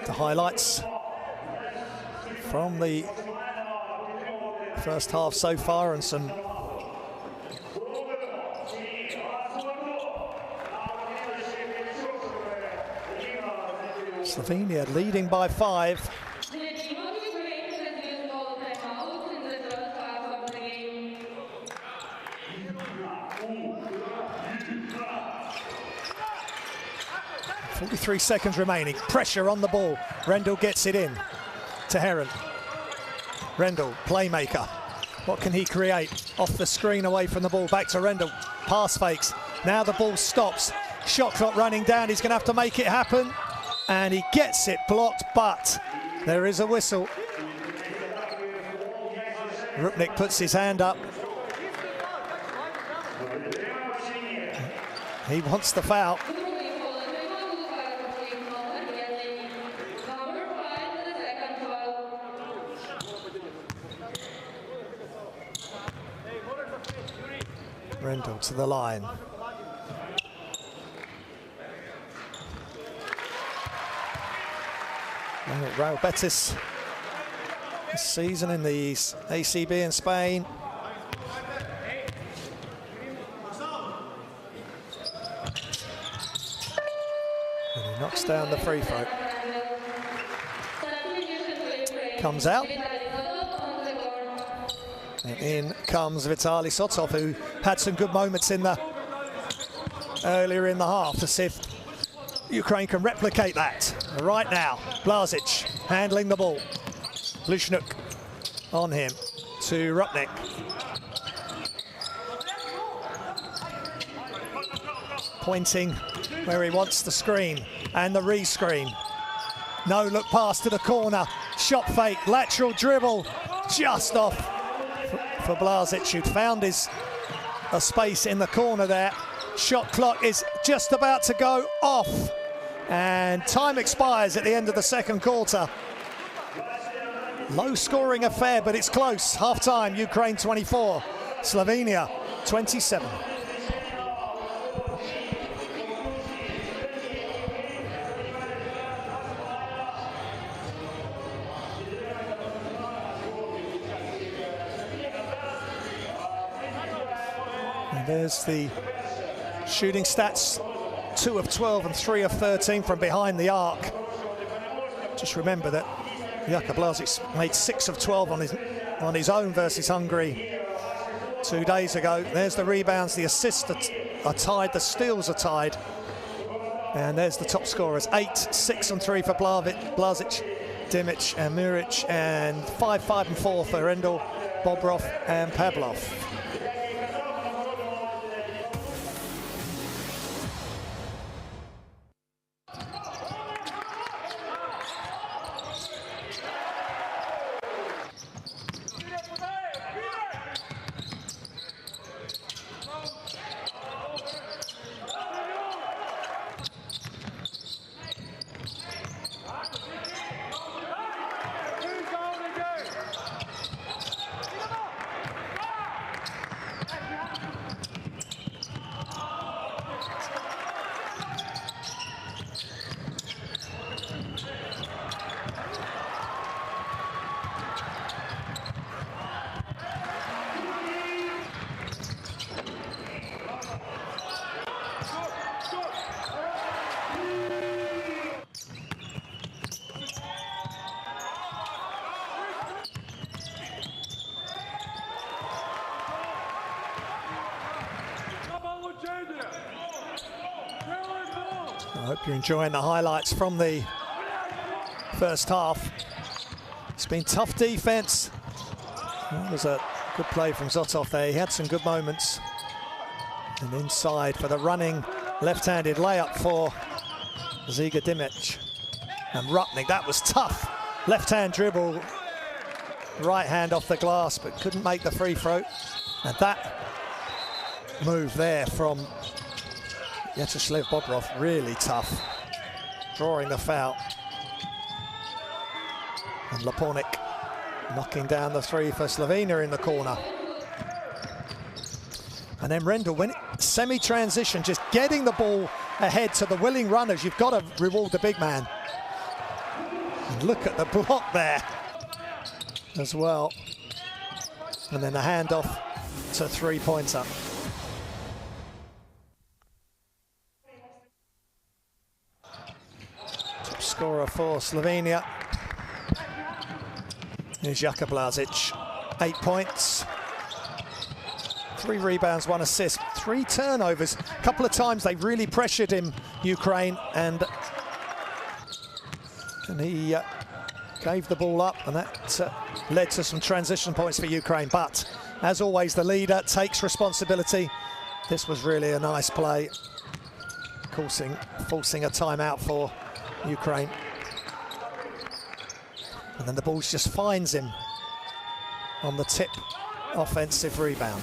The highlights from the first half so far, and some Slovenia leading by 5. .43 seconds remaining. Pressure on the ball. Rendell gets it in to Heron. Rendell, playmaker. What can he create? Off the screen, away from the ball. Back to Rendell. Pass fakes. Now the ball stops. Shot clock running down. He's going to have to make it happen. And he gets it blocked, but there is a whistle. Rupnik puts his hand up. He wants the foul. Rendell to the line. Real Betis this season in the ACB in Spain. And he knocks down the free throw. Comes out. And in comes Vitaly Sotov, who had some good moments in the earlier in the half, to see if Ukraine can replicate that. Right now, Blazic handling the ball. Lushnuk on him to Rupnik. Pointing where he wants the screen and the re-screen. No look pass to the corner. Shot fake, lateral dribble, just off for Blazic, who found a space in the corner there. Shot clock is just about to go off, and time expires at the end of the second quarter. Low scoring affair, but it's close. Half time, Ukraine 24, Slovenia 27. And there's the shooting stats, 2 of 12 and 3 of 13 from behind the arc. Just remember that Jaka Blazic made 6 of 12 on his own versus Hungary 2 days ago. There's the rebounds, the assists are tied, the steals are tied. And there's the top scorers, 8, 6 and 3 for Blazic, Dimic and Muric, and 5, 5 and 4 for Rendell, Bobrov and Pavlov. I hope you're enjoying the highlights from the first half. It's been tough defense. That was a good play from Zotov there. He had some good moments. And inside for the running left-handed layup for Ziga Dimic. And Rupnik, that was tough. Left-hand dribble, right hand off the glass, but couldn't make the free throw. And that move there from Vyacheslav Bobrov, really tough, drawing the foul. And Lapornik knocking down the three for Slovenia in the corner. And then Rendell, when semi-transition, just getting the ball ahead to the willing runners, you've got to reward the big man. And look at the block there as well. And then the handoff to three-pointer. Top scorer for Slovenia is Jaka Blazic. 8 points, 3 rebounds, 1 assist, 3 turnovers. A couple of times they really pressured him, Ukraine, and he gave the ball up, and that led to some transition points for Ukraine. But as always, the leader takes responsibility. This was really a nice play, forcing a timeout for Ukraine. And then the ball just finds him on the tip offensive rebound.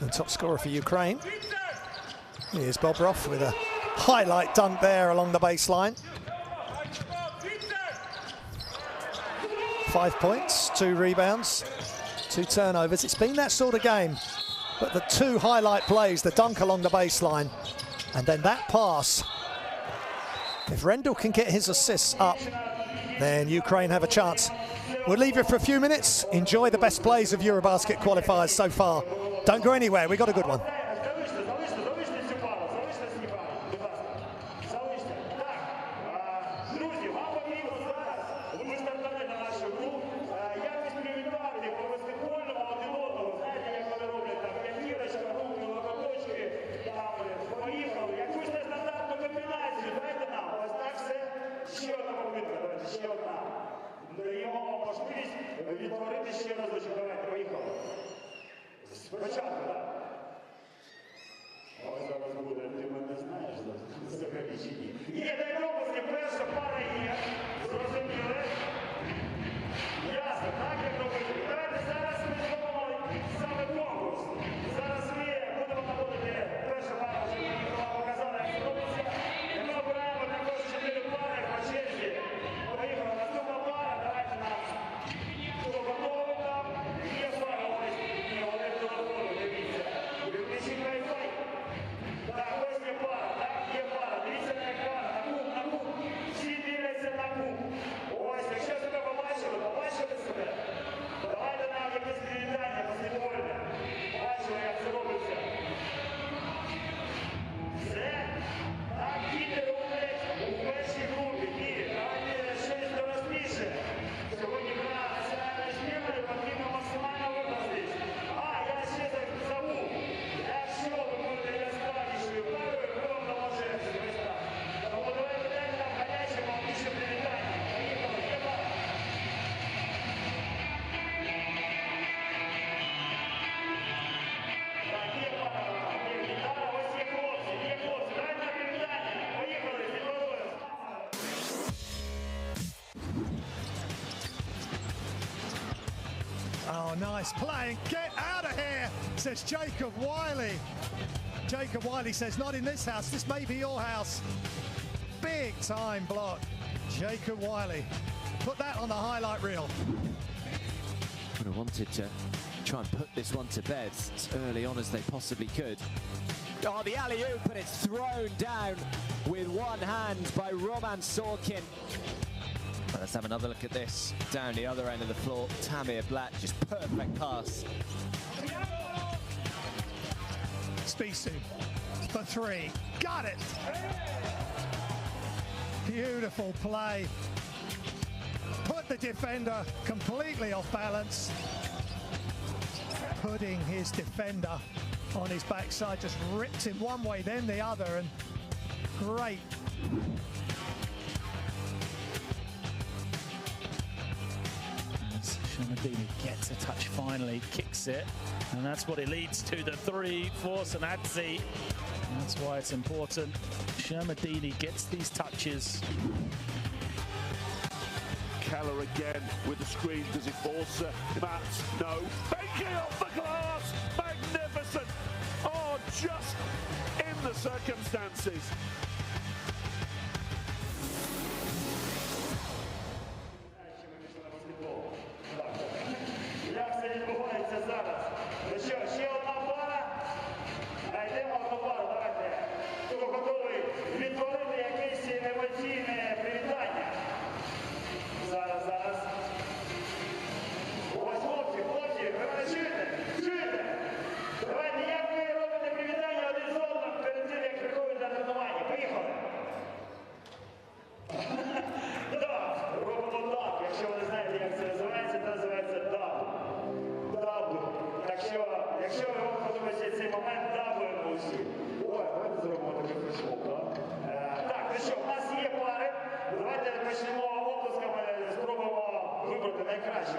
And top scorer for Ukraine, here's Bobrov with a highlight dunk there along the baseline. 5 points, 2 rebounds, 2 turnovers. It's been that sort of game, but the 2 highlight plays, the dunk along the baseline, and then that pass. If Rendell can get his assists up, then Ukraine have a chance. We'll leave you for a few minutes. Enjoy the best plays of EuroBasket qualifiers so far. Don't go anywhere, we got a good one. Oh, nice play. Get out of here, says Jacob Wiley. Jacob Wiley says, not in this house. This may be your house. Big time block. Jacob Wiley. Put that on the highlight reel. Would have wanted to try and put this one to bed as early on as they possibly could. Oh, the alley-oop, and it's thrown down with one hand by Roman Sorkin. Let's have another look at this down the other end of the floor. Tamir Blatt, just perfect pass. Spisu for 3. Got it. Beautiful play. Put the defender completely off balance. putting his defender on his backside, just ripped him one way, then the other, and great. Shamadini gets a touch finally, kicks it, and that's what it leads to, the 3 for Sanadze. That's why it's important. Shamadini gets these touches. Keller again with the screen. Does he force Matt? No. Banking off the glass! Magnificent! Oh, just in the circumstances.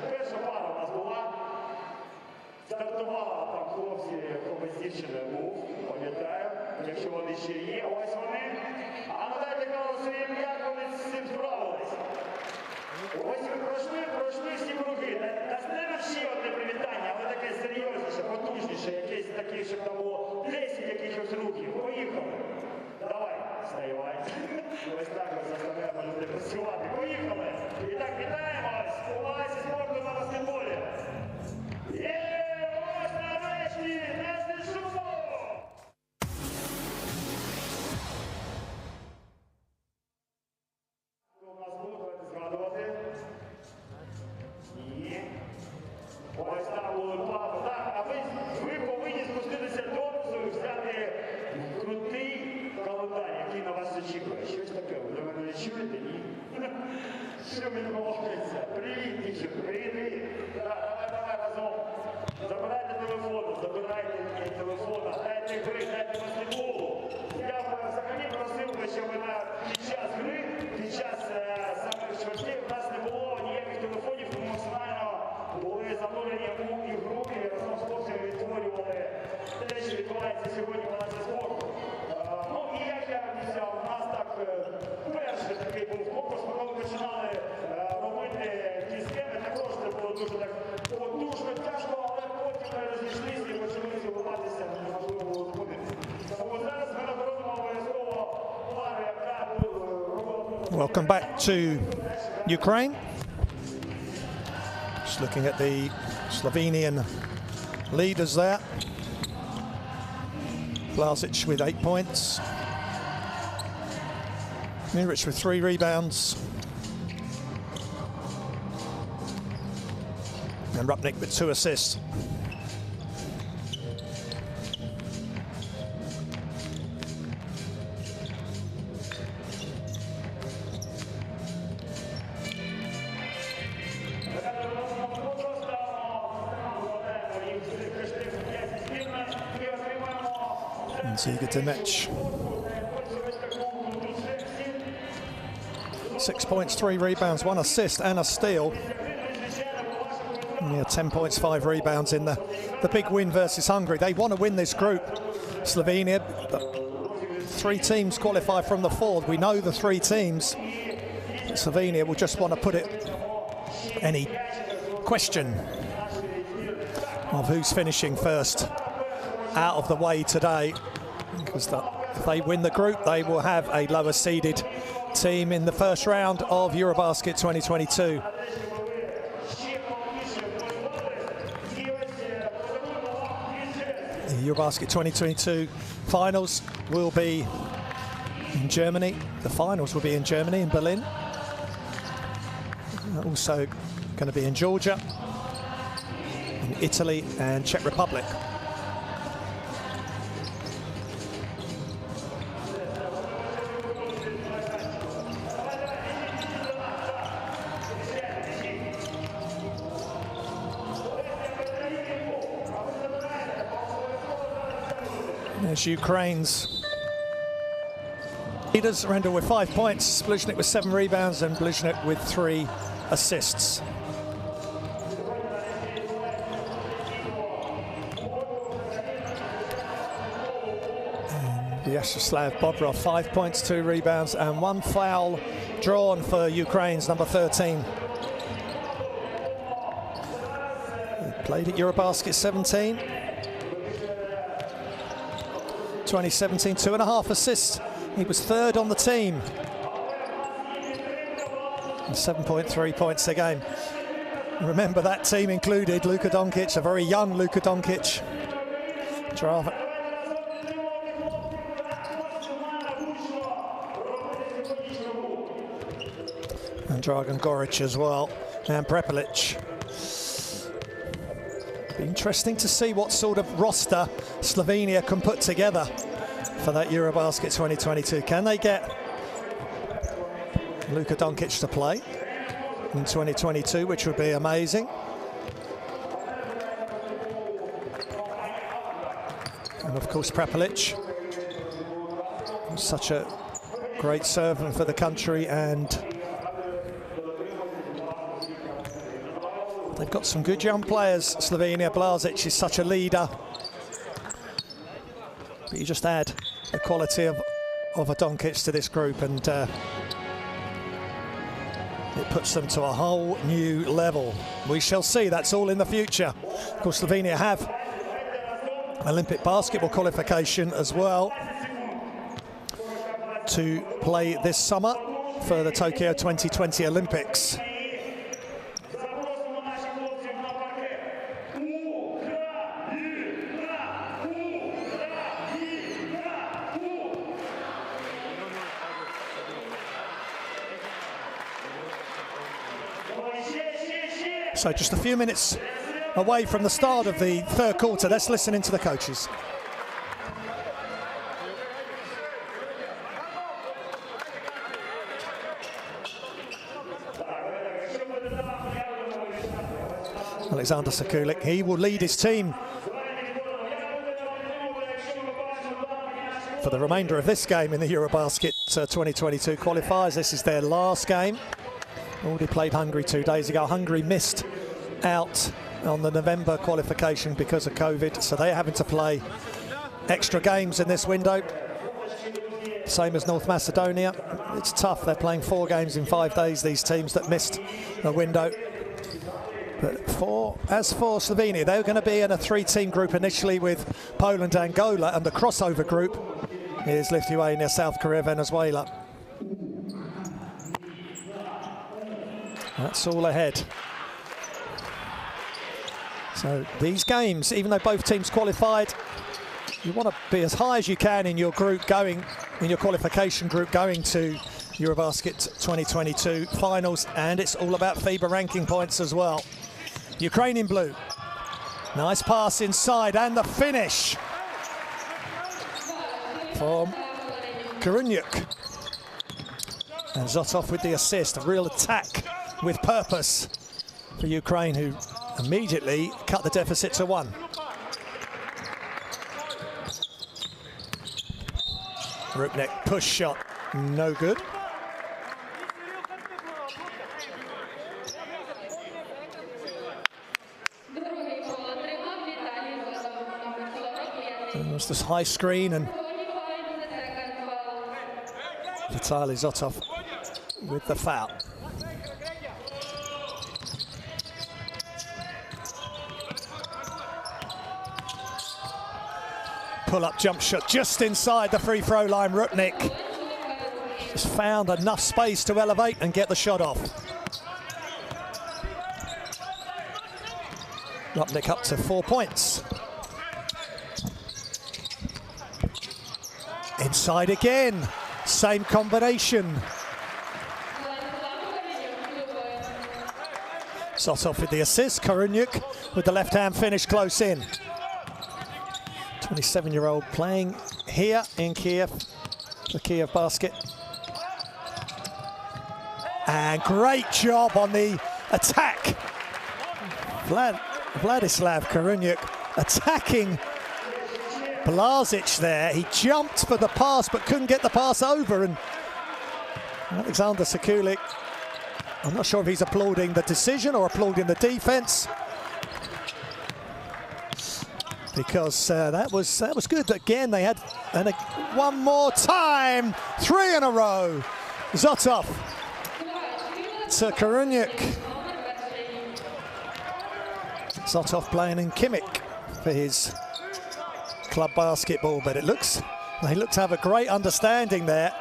Перша пара у нас була. Стартувала там хлопці, хлопець дівчина був, пам'ятаю, якщо вони ще є, ось вони. А надайте голосу їм, як вони з цим справились. Ось ви пройшли всі круги. Наснемо ще одне привітання, але таке серйозніше, потужніше, якесь таке, щоб там було 10 якихось рухів. Поїхали. Давай, стоювай. Ось так ось заставляємо людей працювати. Поїхали. І так, вітаємось. У Ласі спорту на баскетболі. Ось нарешті, не шуму! У нас було, давайте згадувати. Ні. Ось там були папи. Так, а ви повинні спуститися донизу і взяти крутий календар, який на вас очікує. Щось таке, ви мене не чуєте? Ні? Що відбувається? Привіт, дівчинки, привіт. Давай разом. Забирайте телефон, дайте гри, дайте баскетболу. Я взагалі просив би, щоб під час гри, під час самих чвертей у нас не було ніяких телефонів, ми максимально були занурені у ігру і разом з хлопцями відтворювали те, що відбувається сьогодні в нас спорту. Ну і як я обіцяв, у нас так перший такий був конкурс, ми коли починали робити ті схеми, також це було дуже так потужно, тяжко, але потім ми розійшлися і почали зібратися, неможливо було зупинитися. Тому зараз ми нагородимо обов'язково пару, яка робила... Welcome back to Ukraine. Just looking at the Slovenian leaders there. Vlasic with 8 points. Mirich with 3 rebounds. And Rupnik with 2 assists. And Ziga Dimech. 6 points, 3 rebounds, 1 assist and a steal. Yeah, 10 points, 5 rebounds in the big win versus Hungary. They want to win this group. Slovenia, 3 teams qualify from the 4. We know the 3 teams. Slovenia will just want to put it any question of who's finishing first out of the way today, because if they win the group, they will have a lower seeded team in the first round of EuroBasket 2022. The EuroBasket 2022 finals will be in Germany. The finals will be in Germany, in Berlin. Also going to be in Georgia, in Italy and Czech Republic. There's Ukraine's leaders, Rendell with 5 points, Bluzhnik with 7 rebounds, and Bluzhnik with 3 assists. Vyacheslav Bobrov, 5 points, 2 rebounds, and 1 foul drawn for Ukraine's number 13. He played at EuroBasket 17. 2017, 2.5 assists. He was 3rd on the team. And 7.3 points a game. Remember, that team included Luka Doncic, a very young Luka Doncic. And Dragan Goric as well, and Prepelic. Be interesting to see what sort of roster Slovenia can put together for that EuroBasket 2022. Can they get Luka Doncic to play in 2022, which would be amazing? And of course Prepelic, such a great servant for the country, and they've got some good young players, Slovenia. Blažić is such a leader. But you just add the quality of a Doncic to this group, and it puts them to a whole new level. We shall see. That's all in the future. Of course, Slovenia have Olympic basketball qualification as well to play this summer for the Tokyo 2020 Olympics. So just a few minutes away from the start of the third quarter. Let's listen into the coaches. Alexander Sekulic, he will lead his team for the remainder of this game in the EuroBasket 2022 qualifiers. This is their last game. Already played Hungary 2 days ago. Hungary missed out on the November qualification because of COVID, so they're having to play extra games in this window. Same as North Macedonia. It's tough. They're playing 4 games in 5 days, these teams that missed the window. But as for Slovenia, they're going to be in a 3-team group initially with Poland, Angola, and the crossover group is Lithuania, South Korea, Venezuela. That's all ahead. So these games, even though both teams qualified, you want to be as high as you can in your group going, in your qualification group going to EuroBasket 2022 finals, and it's all about FIBA ranking points as well. Ukraine in blue. Nice pass inside, and the finish from Korunyuk. And Zotov with the assist, a real attack with purpose for Ukraine, who immediately cut the deficit to 1. Rupnik push shot, no good. And there's this high screen, and Vitaly Zotov with the foul. Pull-up jump shot just inside the free throw line. Rupnik just found enough space to elevate and get the shot off. Rupnik up to 4 points. Inside again, same combination. Zotov with the assist, Korunyuk with the left-hand finish close in. 27-year-old playing here in Kiev, the Kiev basket. And great job on the attack. Vladislav Korunyuk attacking Blažić there, he jumped for the pass but couldn't get the pass over, and Alexander Sekulic, I'm not sure if he's applauding the decision or applauding the defense, because that was good. Again, they had one more time, 3 in a row. Zotov to Karunyuk. Zotov playing in Kimmich for his club basketball, but they look to have a great understanding there.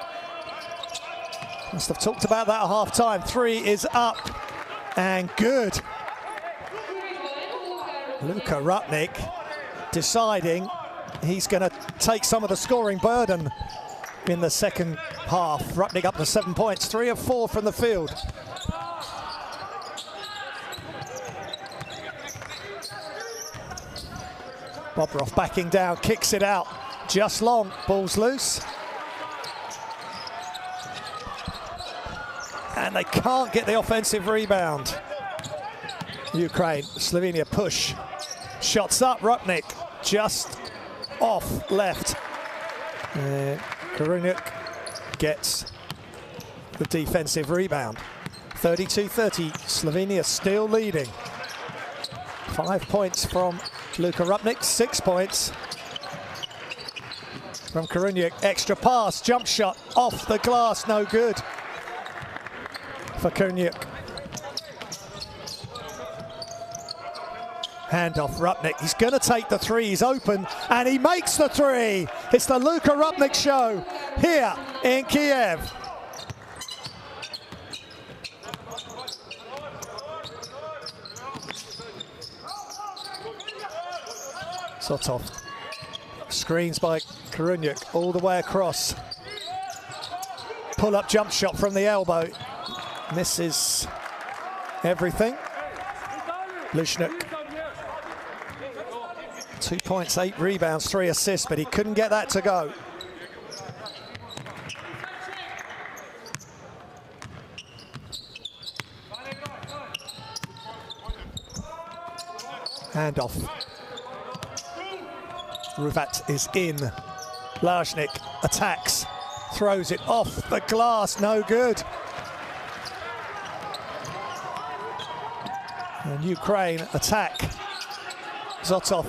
Must have talked about that at half-time. 3 is up and good. Luka Rupnik deciding he's going to take some of the scoring burden in the second half. Rupnik up to 7 points, 3 of 4 from the field. Bobrov backing down, kicks it out, just long, ball's loose. And they can't get the offensive rebound. Ukraine, Slovenia push. Shots up, Rupnik just off left. Karunyuk gets the defensive rebound. 32-30, Slovenia still leading. 5 points from Luka Rupnik, 6 points from Karunyuk. Extra pass, jump shot, off the glass, no good for Karunyuk. Handoff, Rupnik, he's going to take the 3, he's open, and he makes the 3. It's the Luka Rupnik show here in Kiev. Zotov, screens by Karunyuk all the way across. Pull-up jump shot from the elbow. Misses everything. Lushnik, 2 points, 8 rebounds, 3 assists, but he couldn't get that to go. Handoff. Ruvat is in. Blažnik attacks, throws it off the glass, no good. And Ukraine attack. Zotov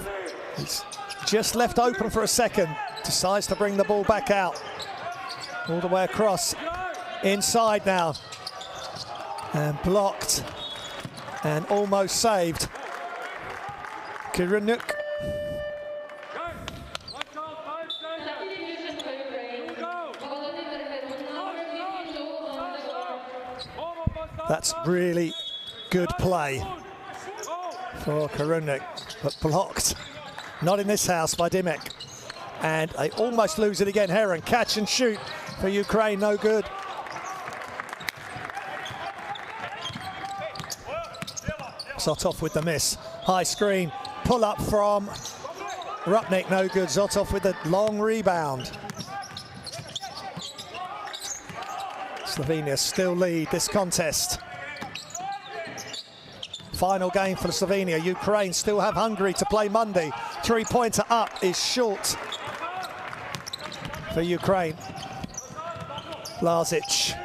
is just left open for a second, decides to bring the ball back out. All the way across, inside now. And blocked, and almost saved. Karunyuk. That's really good play for Karunyuk, but blocked. Not in this house by Dimek. And they almost lose it again. Heron, catch and shoot for Ukraine, no good. Zotov with the miss. High screen, pull up from Rupnik, no good. Zotov with the long rebound. Slovenia still lead this contest. Final game for Slovenia. Ukraine still have Hungary to play Monday. 3-pointer up is short for Ukraine. Blažić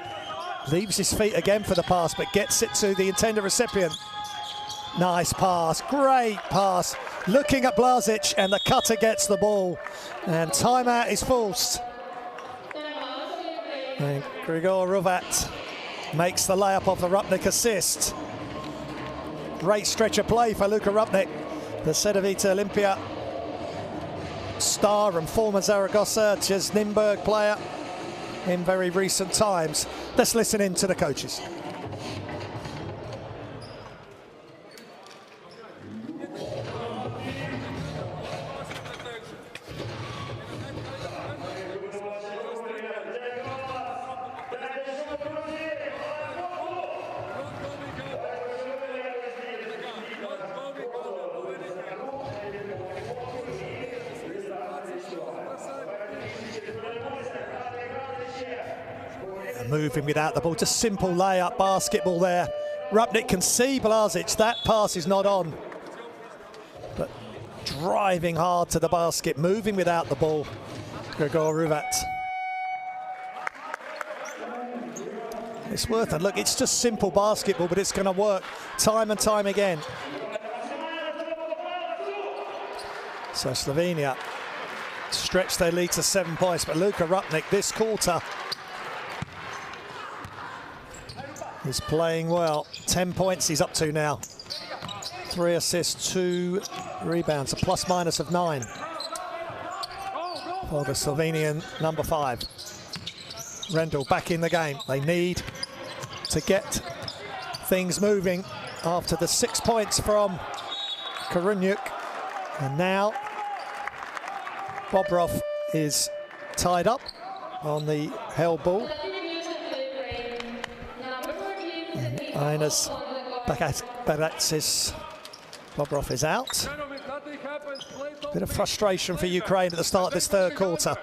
leaves his feet again for the pass, but gets it to the intended recipient. Nice pass, great pass. Looking at Blažić, and the cutter gets the ball. And timeout is forced. And Grigor Ruvat makes the layup of the Rupnik assist. Great stretch of play for Luka Rupnik, the Cedevita Olympia star and former Zaragoza Jesnimberg player in very recent times. Let's listen in to the coaches. Moving without the ball, just simple layup basketball there. Rupnik can see Blažić, that pass is not on. But driving hard to the basket, moving without the ball. Grigor Ruvat. It's worth it. Look, it's just simple basketball, but it's going to work time and time again. So Slovenia stretch their lead to 7 points, but Luka Rupnik this quarter is playing well. 10 points he's up to now. 3 assists, 2 rebounds, a plus-minus of 9 for the Slovenian number 5. Rendell back in the game. They need to get things moving after the 6 points from Karunyuk. And now Bobrov is tied up on the held ball. And Ainas Baratsis Bobrov is out. Bit of frustration for Ukraine at the start of this third quarter.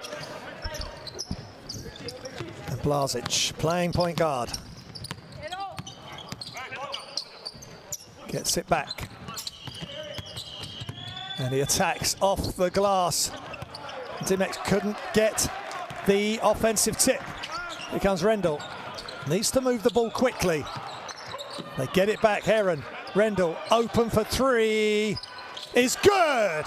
And Blazic playing point guard. Gets it back. And he attacks off the glass. Dimek couldn't get the offensive tip. Here comes Rendell. Needs to move the ball quickly. They get it back, Heron. Rendell open for 3 is good.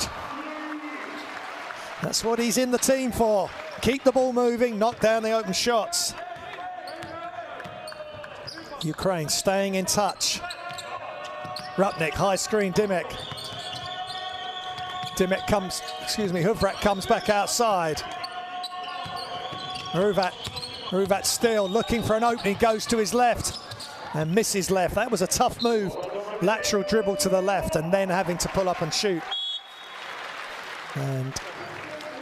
That's what he's in the team for. Keep the ball moving, knock down the open shots. Ukraine staying in touch. Rupnik, high screen, Dimek. Huvrat comes back outside. Ruvat still looking for an opening, goes to his left and misses left. That was a tough move. Lateral dribble to the left and then having to pull up and shoot. And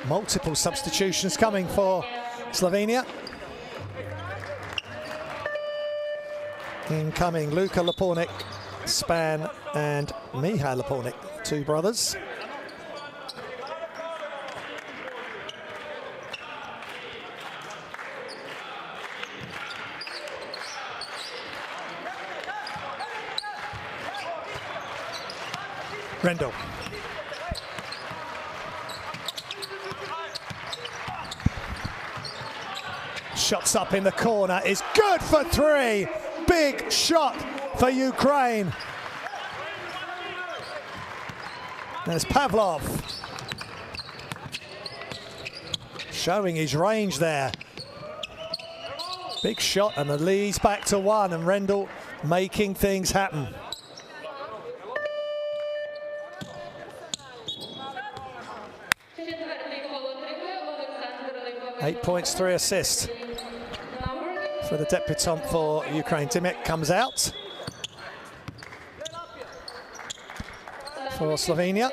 multiple substitutions coming for Slovenia. Incoming Luka Lepornik, Span and Mihai Lepornik, 2 brothers. Rendell. Shots up in the corner is good for 3. Big shot for Ukraine. There's Pavlov. Showing his range there. Big shot and the lead's back to 1 and Rendell making things happen. 8 points, 3 assists for the debutant for Ukraine. Dimek comes out for Slovenia.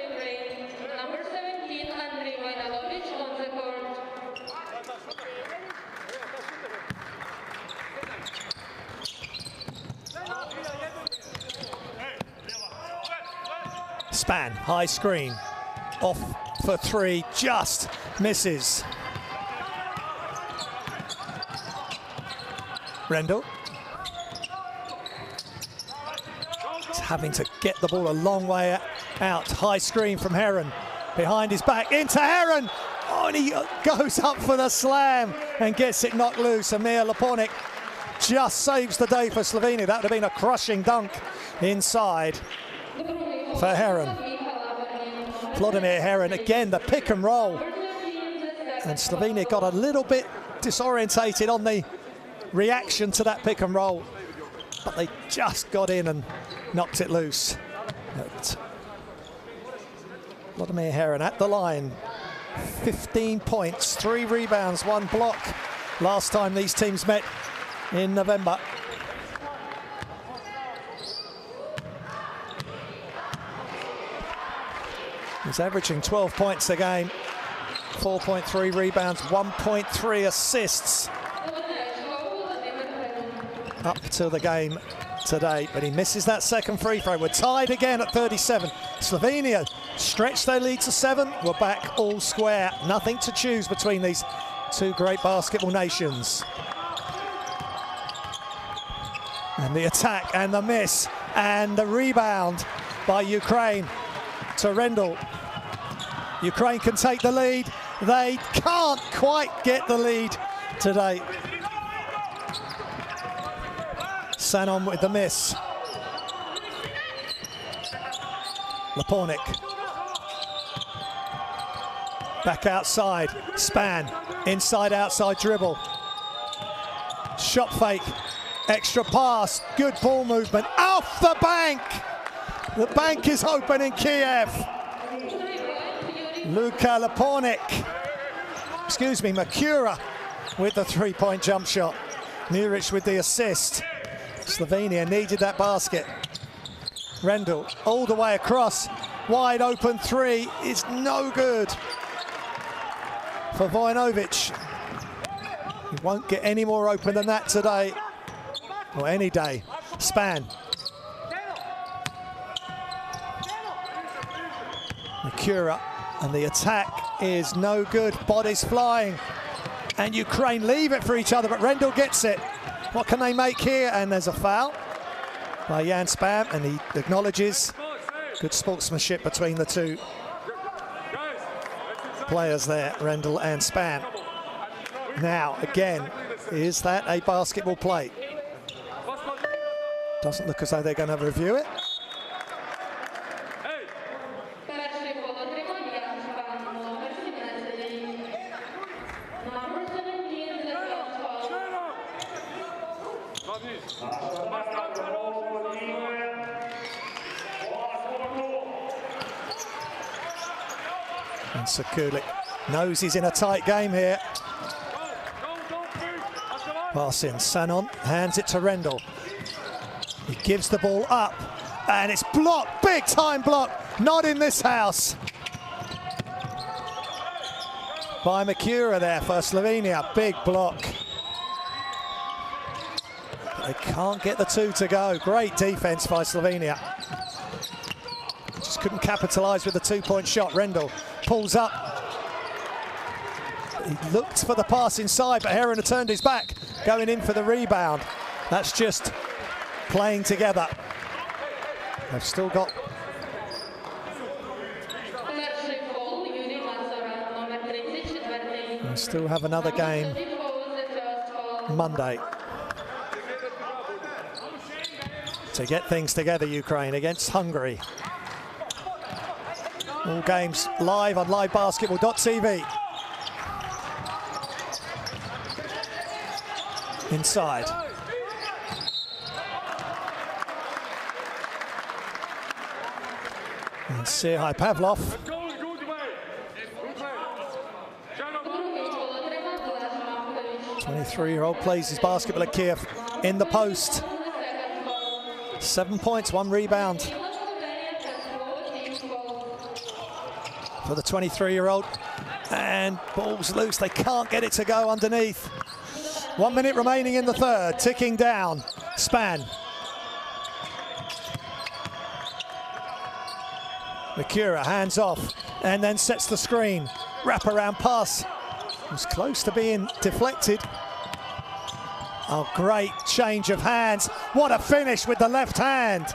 Span, high screen, off for 3, just misses. Rendell. He's having to get the ball a long way out. High screen from Heron. Behind his back, into Heron. Oh, and he goes up for the slam and gets it knocked loose. Amir Lepornik just saves the day for Slovenia. That would have been a crushing dunk inside for Heron. Vladimir Heron, again, the pick and roll. And Slovenia got a little bit disorientated on the reaction to that pick and roll, but they just got in and knocked it loose. But Vladimir Heron at the line, 15 points, 3 rebounds, 1 block. Last time these teams met in November. He's averaging 12 points a game, 4.3 rebounds, 1.3 assists up to the game today, but he misses that second free throw. We're tied again at 37. Slovenia stretch their lead to 7. We're back all square. Nothing to choose between these 2 great basketball nations. And the attack and the miss and the rebound by Ukraine to Rendell. Ukraine can take the lead. They can't quite get the lead today. Sanon with the miss. Lapornik. Back outside. Span. Inside, outside dribble. Shot fake. Extra pass. Good ball movement. Off the bank. The bank is open in Kiev. Luka Lapornik. Excuse me, Makura with the three-point jump shot. Muric with the assist. Slovenia needed that basket. Rendell all the way across. Wide open three is no good for Vojinovic. He won't get any more open than that today, or any day. Span. Makura, and the attack is no good. Bodies flying, and Ukraine leave it for each other, but Rendell gets it. What can they make here? And there's a foul by Jan Span, and he acknowledges. Good sportsmanship between the two players there, Rendell and Span. Now, again, is that a basketball play? Doesn't look as though they're going to review it. And Sekulic knows he's in a tight game here. Pass in, Sanon hands it to Rendell. He gives the ball up, and it's blocked, big time block, not in this house. By Makura there for Slovenia, big block. But they can't get the two to go. Great defense by Slovenia. Just couldn't capitalize with the two-point shot. Rendell pulls up. He looked for the pass inside, but Heron had turned his back, going in for the rebound. That's just playing together. They've still got... They still have another game Monday to get things together, Ukraine, against Hungary. All games live on livebasketball.tv. Inside. And Serhii Pavlov. 23-year-old plays his basketball at Kiev in the post. 7 points, 1 rebound for the 23-year-old. And ball's loose, they can't get it to go underneath. 1 minute remaining in the third, ticking down. Span. Makura hands off and then sets the screen. Wraparound pass. It was close to being deflected. Oh, great change of hands. What a finish with the left hand.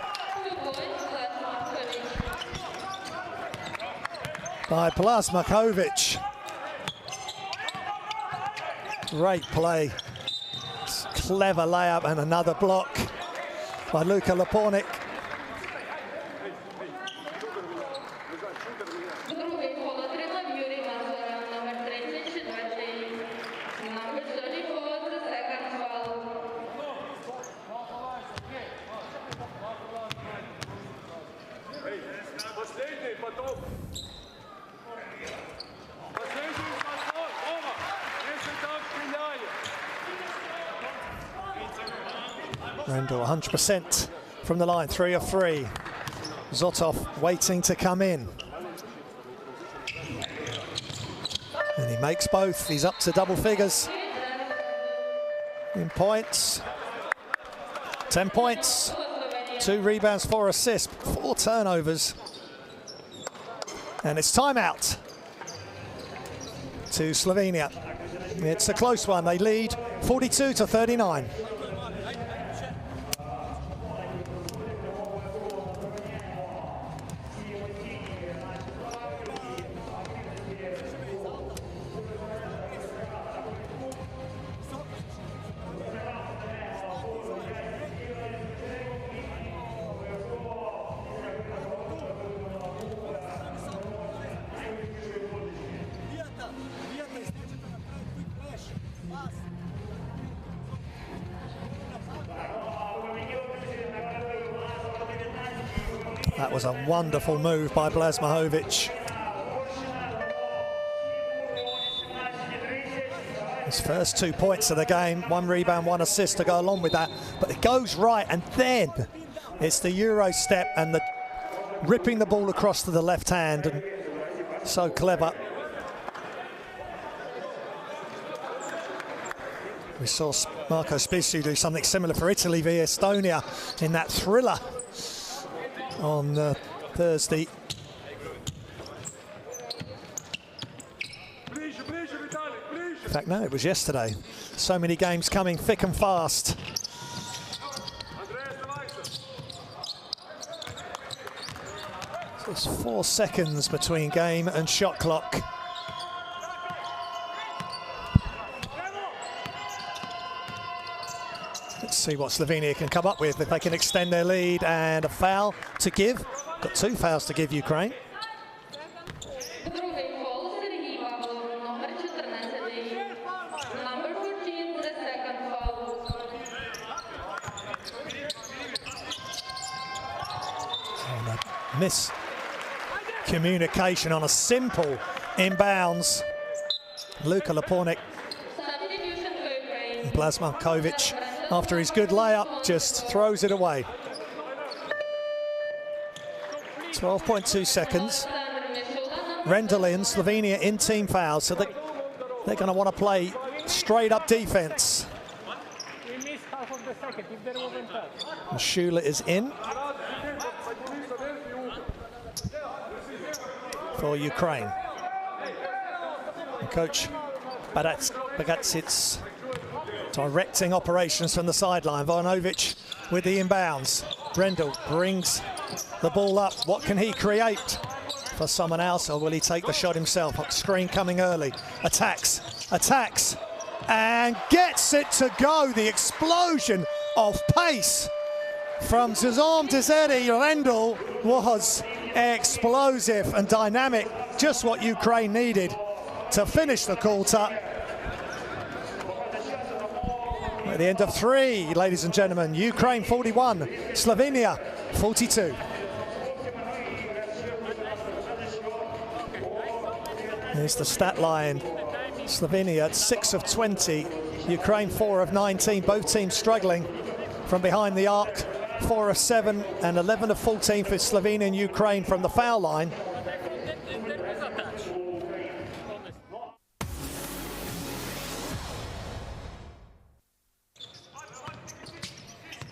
By Blasmakovic. Great play. Clever layup and another block by Luka Lapornik. Rendell 100% from the line, 3 of 3. Zotov waiting to come in. And he makes both. He's up to double figures in points. 10 points, 2 rebounds, 4 assists, 4 turnovers. And it's timeout to Slovenia. It's a close one. They lead 42-39. That was a wonderful move by Blazmahovic. His first 2 points of the game, 1 rebound, 1 assist to go along with that. But it goes right, and then it's the Euro step and the ripping the ball across to the left hand, and so clever. We saw Marco Spissu do something similar for Italy via Estonia in that thriller on Thursday. In fact, no, it was yesterday. So many games coming thick and fast. So it's 4 seconds between game and shot clock. Let's see what Slovenia can come up with, if they can extend their lead, and a foul to give. Got 2 fouls to give Ukraine. Miscommunication on a simple inbounds. Luka Lepornik. Blazmahovic, after his good layup, just throws it away. 12.2 seconds. Rendell in, Slovenia in team fouls, so they're going to want to play straight up defense. Shula is in for Ukraine. And Coach Bagatsits directing operations from the sideline. Vojnovic with the inbounds. Rendell brings the ball up. What can he create for someone else, or will he take the shot himself? Screen coming early. Attacks, and gets it to go. The explosion of pace from Zuzan Deseri. Rendell was explosive and dynamic. Just what Ukraine needed to finish the quarter. At the end of 3, ladies and gentlemen, Ukraine 41, Slovenia 42. Here's the stat line. Slovenia at 6 of 20, Ukraine 4 of 19, both teams struggling from behind the arc. 4 of 7 and 11 of 14 for Slovenia and Ukraine from the foul line.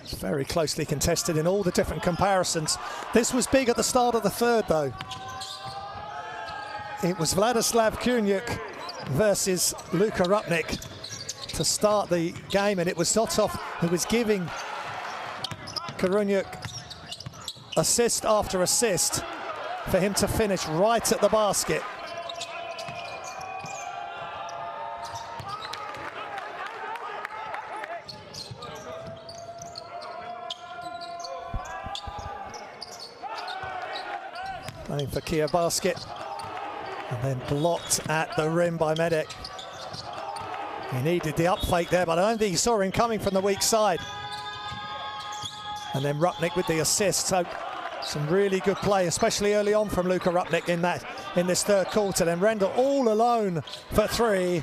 It's very closely contested in all the different comparisons. This was big at the start of the third, though. It was Vladislav Kunyuk versus Luka Rupnik to start the game, and it was Zotov who was giving Kunyuk assist after assist for him to finish right at the basket. Playing for Kiev Basket, and then blocked at the rim by Medek. He needed the up fake there, but I don't think he saw him coming from the weak side. And then Rupnik with the assist. So some really good play, especially early on from Luka Rupnik in this third quarter. Then Rendell all alone for 3.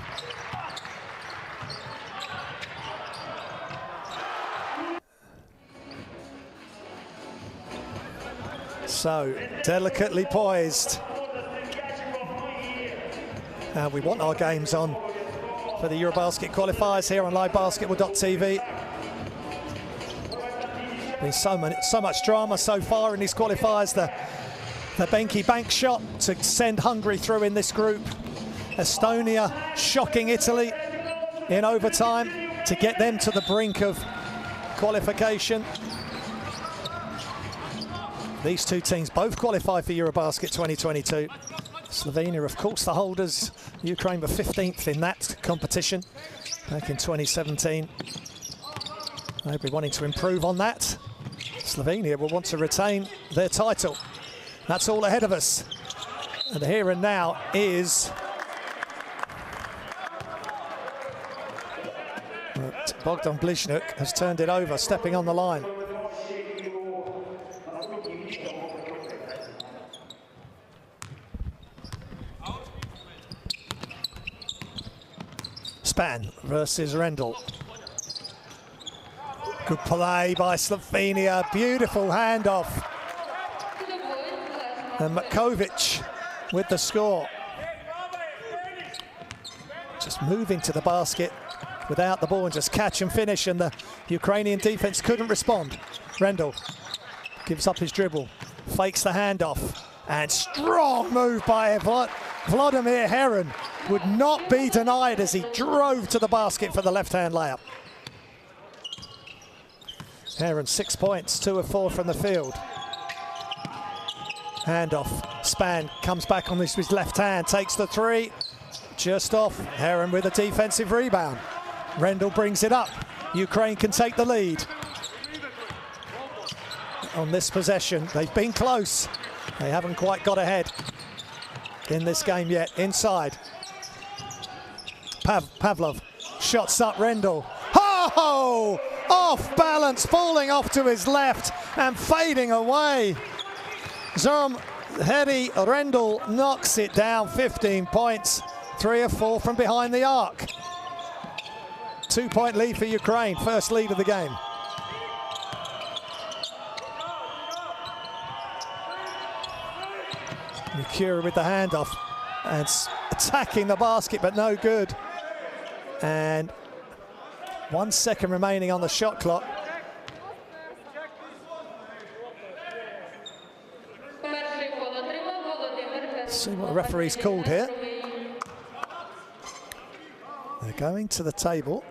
So delicately poised. And we want our games on for the EuroBasket Qualifiers here on livebasketball.tv. Been so much drama so far in these qualifiers. The Benki bank shot to send Hungary through in this group. Estonia shocking Italy in overtime to get them to the brink of qualification. These two teams both qualified for EuroBasket 2022. Slovenia, of course, the holders. Ukraine were 15th in that competition back in 2017. They'll be wanting to improve on that. Slovenia will want to retain their title. That's all ahead of us. And the here and now is Bogdan Bliźniuk has turned it over, stepping on the line. Span versus Rendell. Good play by Slovenia, beautiful handoff. And Matkovic with the score. Just moving to the basket without the ball and just catch and finish, and the Ukrainian defense couldn't respond. Rendell gives up his dribble, fakes the handoff, and strong move by Vladimir Heron. Would not be denied as he drove to the basket for the left-hand layup. Heron 6 points, 2 of 4 from the field. Handoff, Span comes back on this with his left hand, takes the three, just off. Heron with a defensive rebound. Rendell brings it up. Ukraine can take the lead. On this possession, they've been close. They haven't quite got ahead in this game yet. Inside. Pavlov shots up Rendell. Oh! Off balance, falling off to his left and fading away. Zorm Hedi Rendell knocks it down, 15 points, 3 of 4 from behind the arc. 2-point lead for Ukraine, first lead of the game. Mikura with the handoff and attacking the basket, but no good. And 1 second remaining on the shot clock. Let's see what the referee's called here. They're going to the table.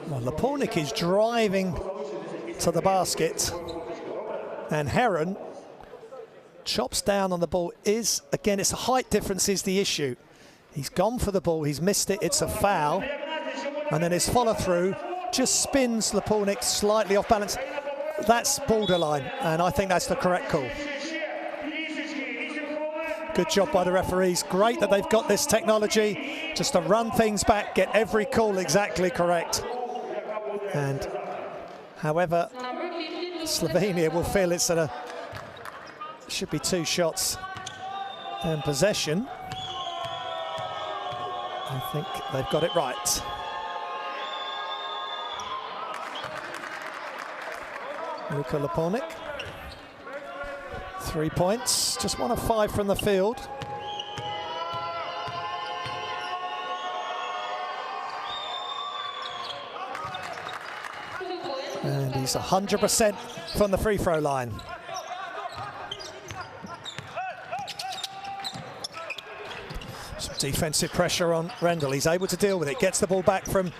Well, Lapornik is driving to the basket, and Heron chops down on the ball. Again, it's a height difference is the issue. He's gone for the ball, he's missed it, it's a foul, and then his follow through just spins Lapornik slightly off balance. That's borderline, and I think that's the correct call. Good job by the referees. Great that they've got this technology just to run things back, get every call exactly correct. And however, Slovenia will feel it's should be 2 shots and possession. I think they've got it right. Luka Lapornik, 3 points, just 1 of 5 from the field. And he's 100% from the free throw line. Some defensive pressure on Rendell. He's able to deal with it, gets the ball back from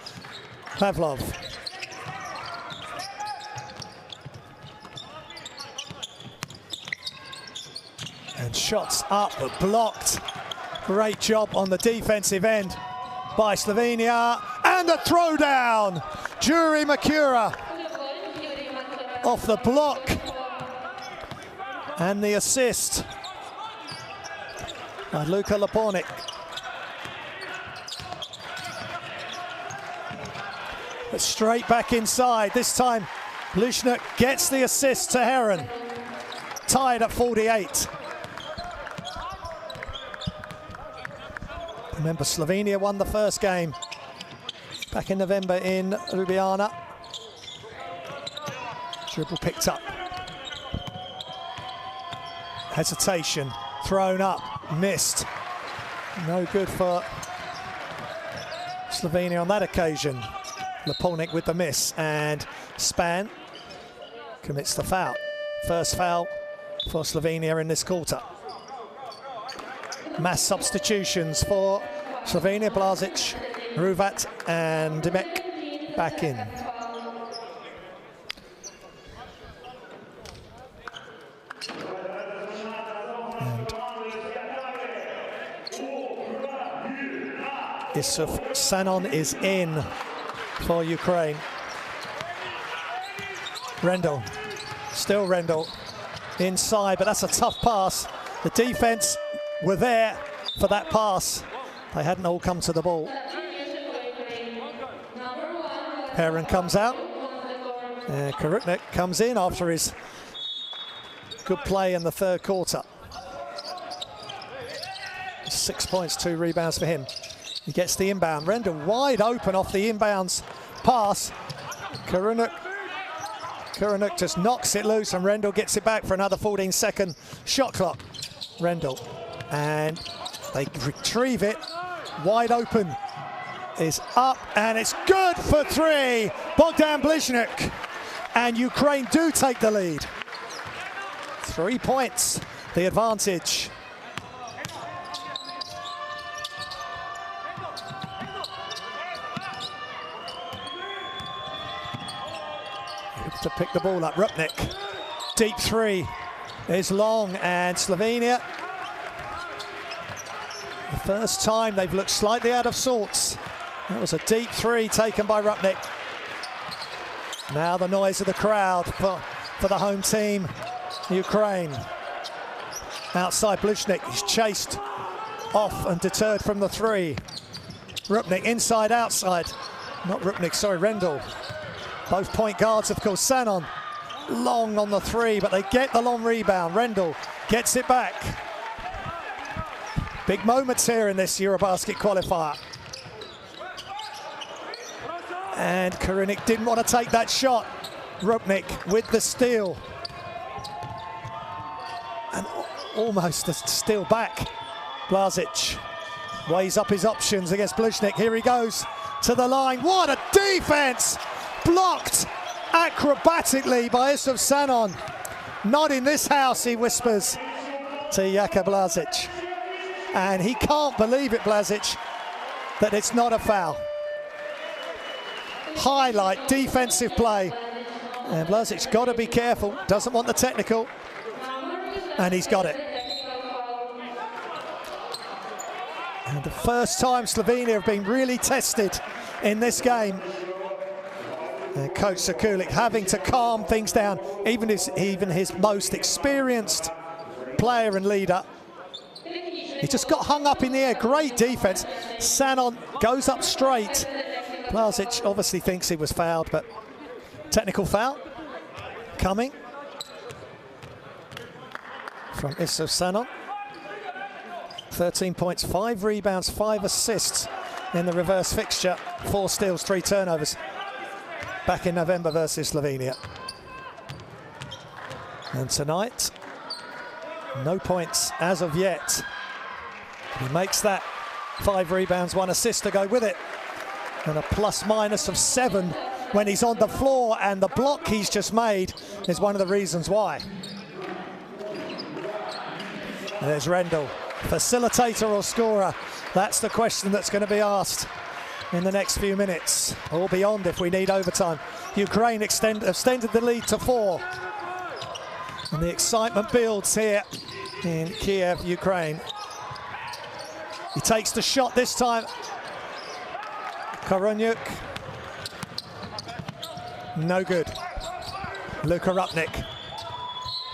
Pavlov. And shots up, but blocked. Great job on the defensive end by Slovenia. And a throwdown. Juri Mikura off the block. And the assist by Luka Lapornik. But straight back inside. This time, Lushnik gets the assist to Heron. Tied at 48. Remember, Slovenia won the first game back in November in Ljubljana. Dribble picked up. Hesitation, thrown up, missed. No good for Slovenia on that occasion. Lapornik with the miss, and Span commits the foul. First foul for Slovenia in this quarter. Mass substitutions for Slovenia. Blazic, Ruvat and Dimek back in. And Isuf Sanon is in for Ukraine. Rendell, still Rendell inside, but that's a tough pass. The defense were there for that pass. They hadn't all come to the ball. Heron comes out. Karutnik comes in after his good play in the third quarter. 6 points, 2 rebounds for him. He gets the inbound. Rendell wide open off the inbounds pass. Karutnik just knocks it loose, and Rendell gets it back for another 14-second shot clock. Rendell, and they retrieve it. Wide open is up, and it's good for 3. Bogdan Bliznik, and Ukraine do take the lead. 3 points, the advantage. To pick the ball up, Rupnik. Deep 3 is long, and Slovenia, the first time they've looked slightly out of sorts. That was a deep 3 taken by Rupnik. Now the noise of the crowd for the home team, Ukraine. Outside Bliznik, he's chased off and deterred from the 3. Rupnik inside, outside. Not Rupnik, sorry, Rendell. Both point guards, of course. Sanon long on the 3, but they get the long rebound. Rendell gets it back. Big moments here in this EuroBasket qualifier. And Karutnik didn't want to take that shot. Rupnik with the steal. And almost a steal back. Blazic weighs up his options against Bliznik. Here he goes to the line. What a defense! Blocked acrobatically by Isuf Sanon. Not in this house, he whispers to Jaka Blazic. And he can't believe it, Blazic, that it's not a foul. Highlight defensive play. And Blazic's got to be careful, doesn't want the technical. And he's got it. And the first time Slovenia have been really tested in this game. And Coach Sekulic having to calm things down, even his most experienced player and leader. He just got hung up in the air. Great defense. Sanon goes up straight. Blazic obviously thinks he was fouled, but technical foul coming from Isuf Sanon. 13 points, 5 rebounds, 5 assists in the reverse fixture. 4 steals, 3 turnovers. Back in November versus Slovenia. And tonight, no points as of yet. He makes that 5 rebounds, 1 assist to go with it. And a plus-minus of 7 when he's on the floor, and the block he's just made is one of the reasons why. And there's Rendell, facilitator or scorer? That's the question that's going to be asked in the next few minutes, or beyond if we need overtime. Ukraine extended the lead to 4. And the excitement builds here in Kiev, Ukraine. He takes the shot this time. Karutnik. No good. Luka Rupnik.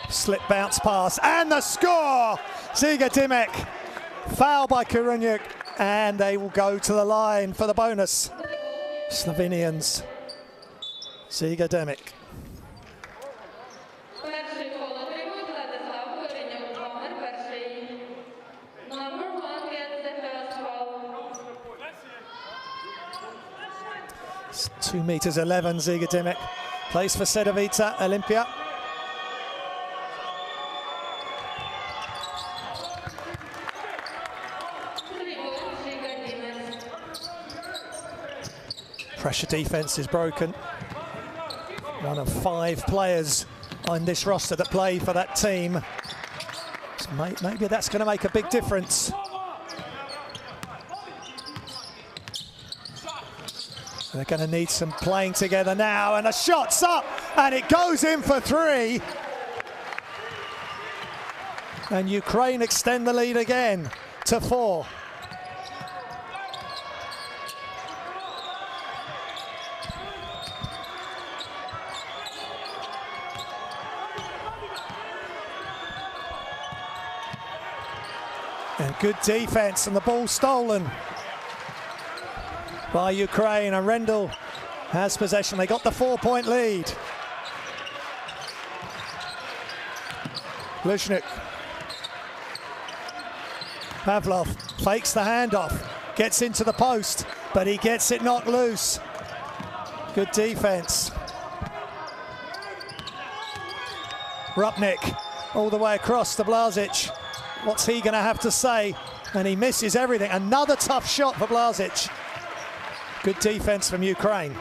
Slip bounce pass, and the score! Ziga Dimek. Foul by Karutnik, and they will go to the line for the bonus. Slovenians. Ziga Dimek. It's 2 meters 11, Ziga Dimek. Plays for Cedevita Olympia. Pressure defense is broken. One of 5 players on this roster that play for that team. So maybe that's going to make a big difference. They're going to need some playing together now, and a shot's up, and it goes in for 3. And Ukraine extend the lead again to 4. And good defense, and the ball stolen by Ukraine. And Rendell has possession. They got the 4-point lead. Blishnik. Pavlov fakes the handoff, gets into the post, but he gets it knocked loose. Good defense. Rupnik all the way across to Blažić. What's he going to have to say? And he misses everything. Another tough shot for Blažić. Good defense from Ukraine.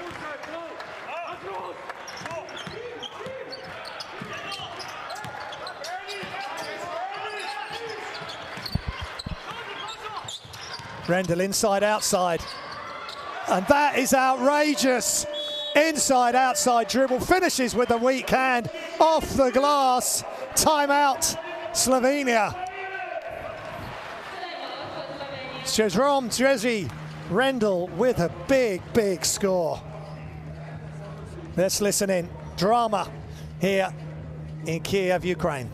Rendell inside, outside. And that is outrageous. Inside, outside dribble. Finishes with a weak hand off the glass. Timeout, Slovenia. Jerome Drezi Rendell with a big, big score. Let's listen in. Drama here in Kiev, Ukraine.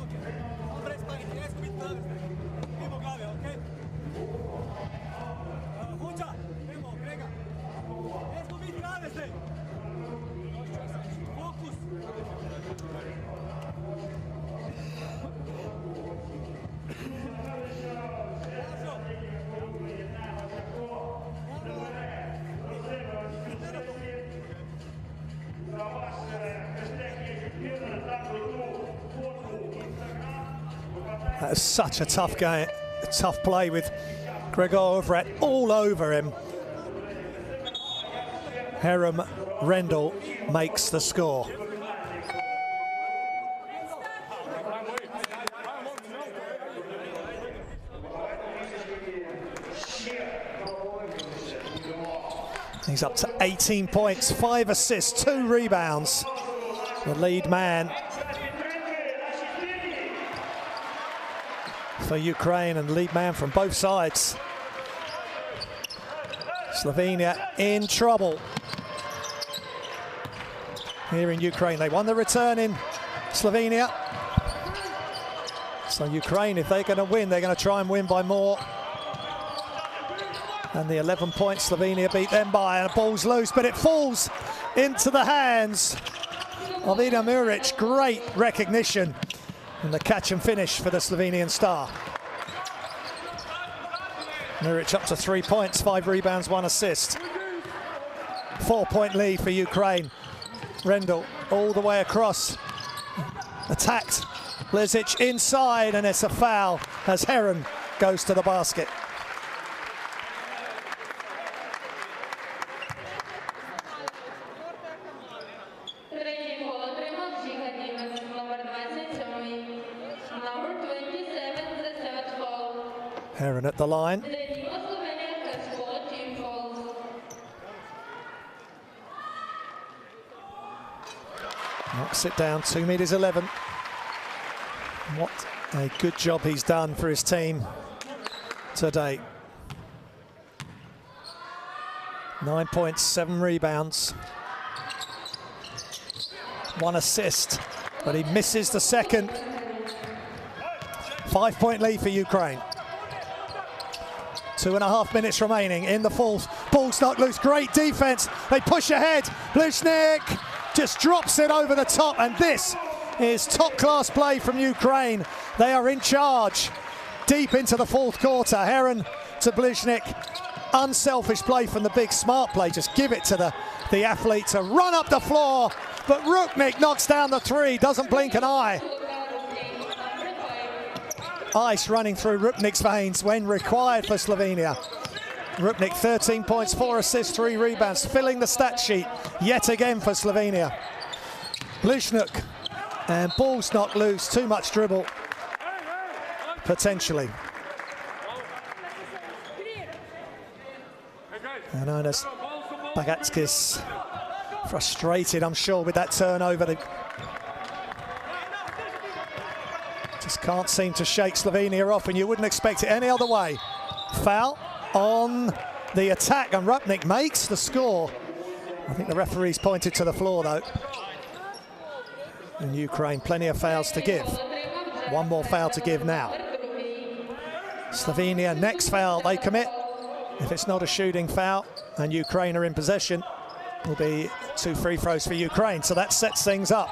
That was such a tough game, a tough play with Gregor Ovret all over him. Herem Rendell makes the score. He's up to 18 points, 5 assists, 2 rebounds. The lead man for Ukraine and lead man from both sides. Slovenia in trouble here in Ukraine. They won the return in Slovenia. So Ukraine, if they're going to win, they're going to try and win by more. And the 11 points Slovenia beat them by, and the ball's loose, but it falls into the hands of Ida Muric. Great recognition and the catch and finish for the Slovenian star. Muric up to 3 points, 5 rebounds, 1 assist. 4-point lead for Ukraine. Rendell all the way across. Attacked. Blažić inside, and it's a foul as Herem goes to the basket. Herem at the line. Knocks it down, 2 meters 11. What a good job he's done for his team today. 9 points, 7 rebounds. 1 assist, but he misses the second. 5-point lead for Ukraine. 2.5 minutes remaining in the fourth. Ball's knocked loose, great defense. They push ahead. Blishnik just drops it over the top, and this is top-class play from Ukraine. They are in charge deep into the fourth quarter. Herem to Blishnik. Unselfish play from the big, smart play. Just give it to the athlete to run up the floor, but Rupnik knocks down the 3, doesn't blink an eye. Ice running through Rupnik's veins when required for Slovenia. Rupnik 13 points, 4 assists, 3 rebounds, filling the stat sheet yet again for Slovenia. Blishnik, and ball's knocked loose, too much dribble, potentially. And Onas Bagatskis frustrated, I'm sure, with that turnover. Just can't seem to shake Slovenia off, and you wouldn't expect it any other way. Foul on the attack, and Rupnik makes the score. I think the referee's pointed to the floor, though. In Ukraine, plenty of fouls to give. 1 more foul to give now. Slovenia, next foul they commit. If it's not a shooting foul and Ukraine are in possession, will be 2 free throws for Ukraine. So that sets things up.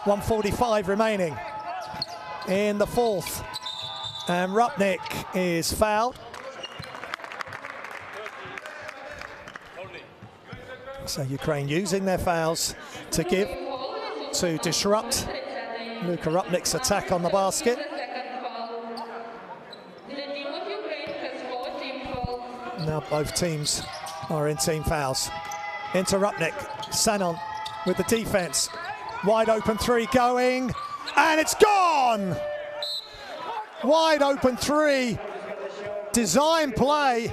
1:45 remaining in the fourth. And Rupnik is fouled. So Ukraine using their fouls to disrupt Luka Rupnik's attack on the basket. Now both teams are in team fouls. Into Rupnik, Sanon with the defense. Wide open three going, and it's gone! Wide open three, design play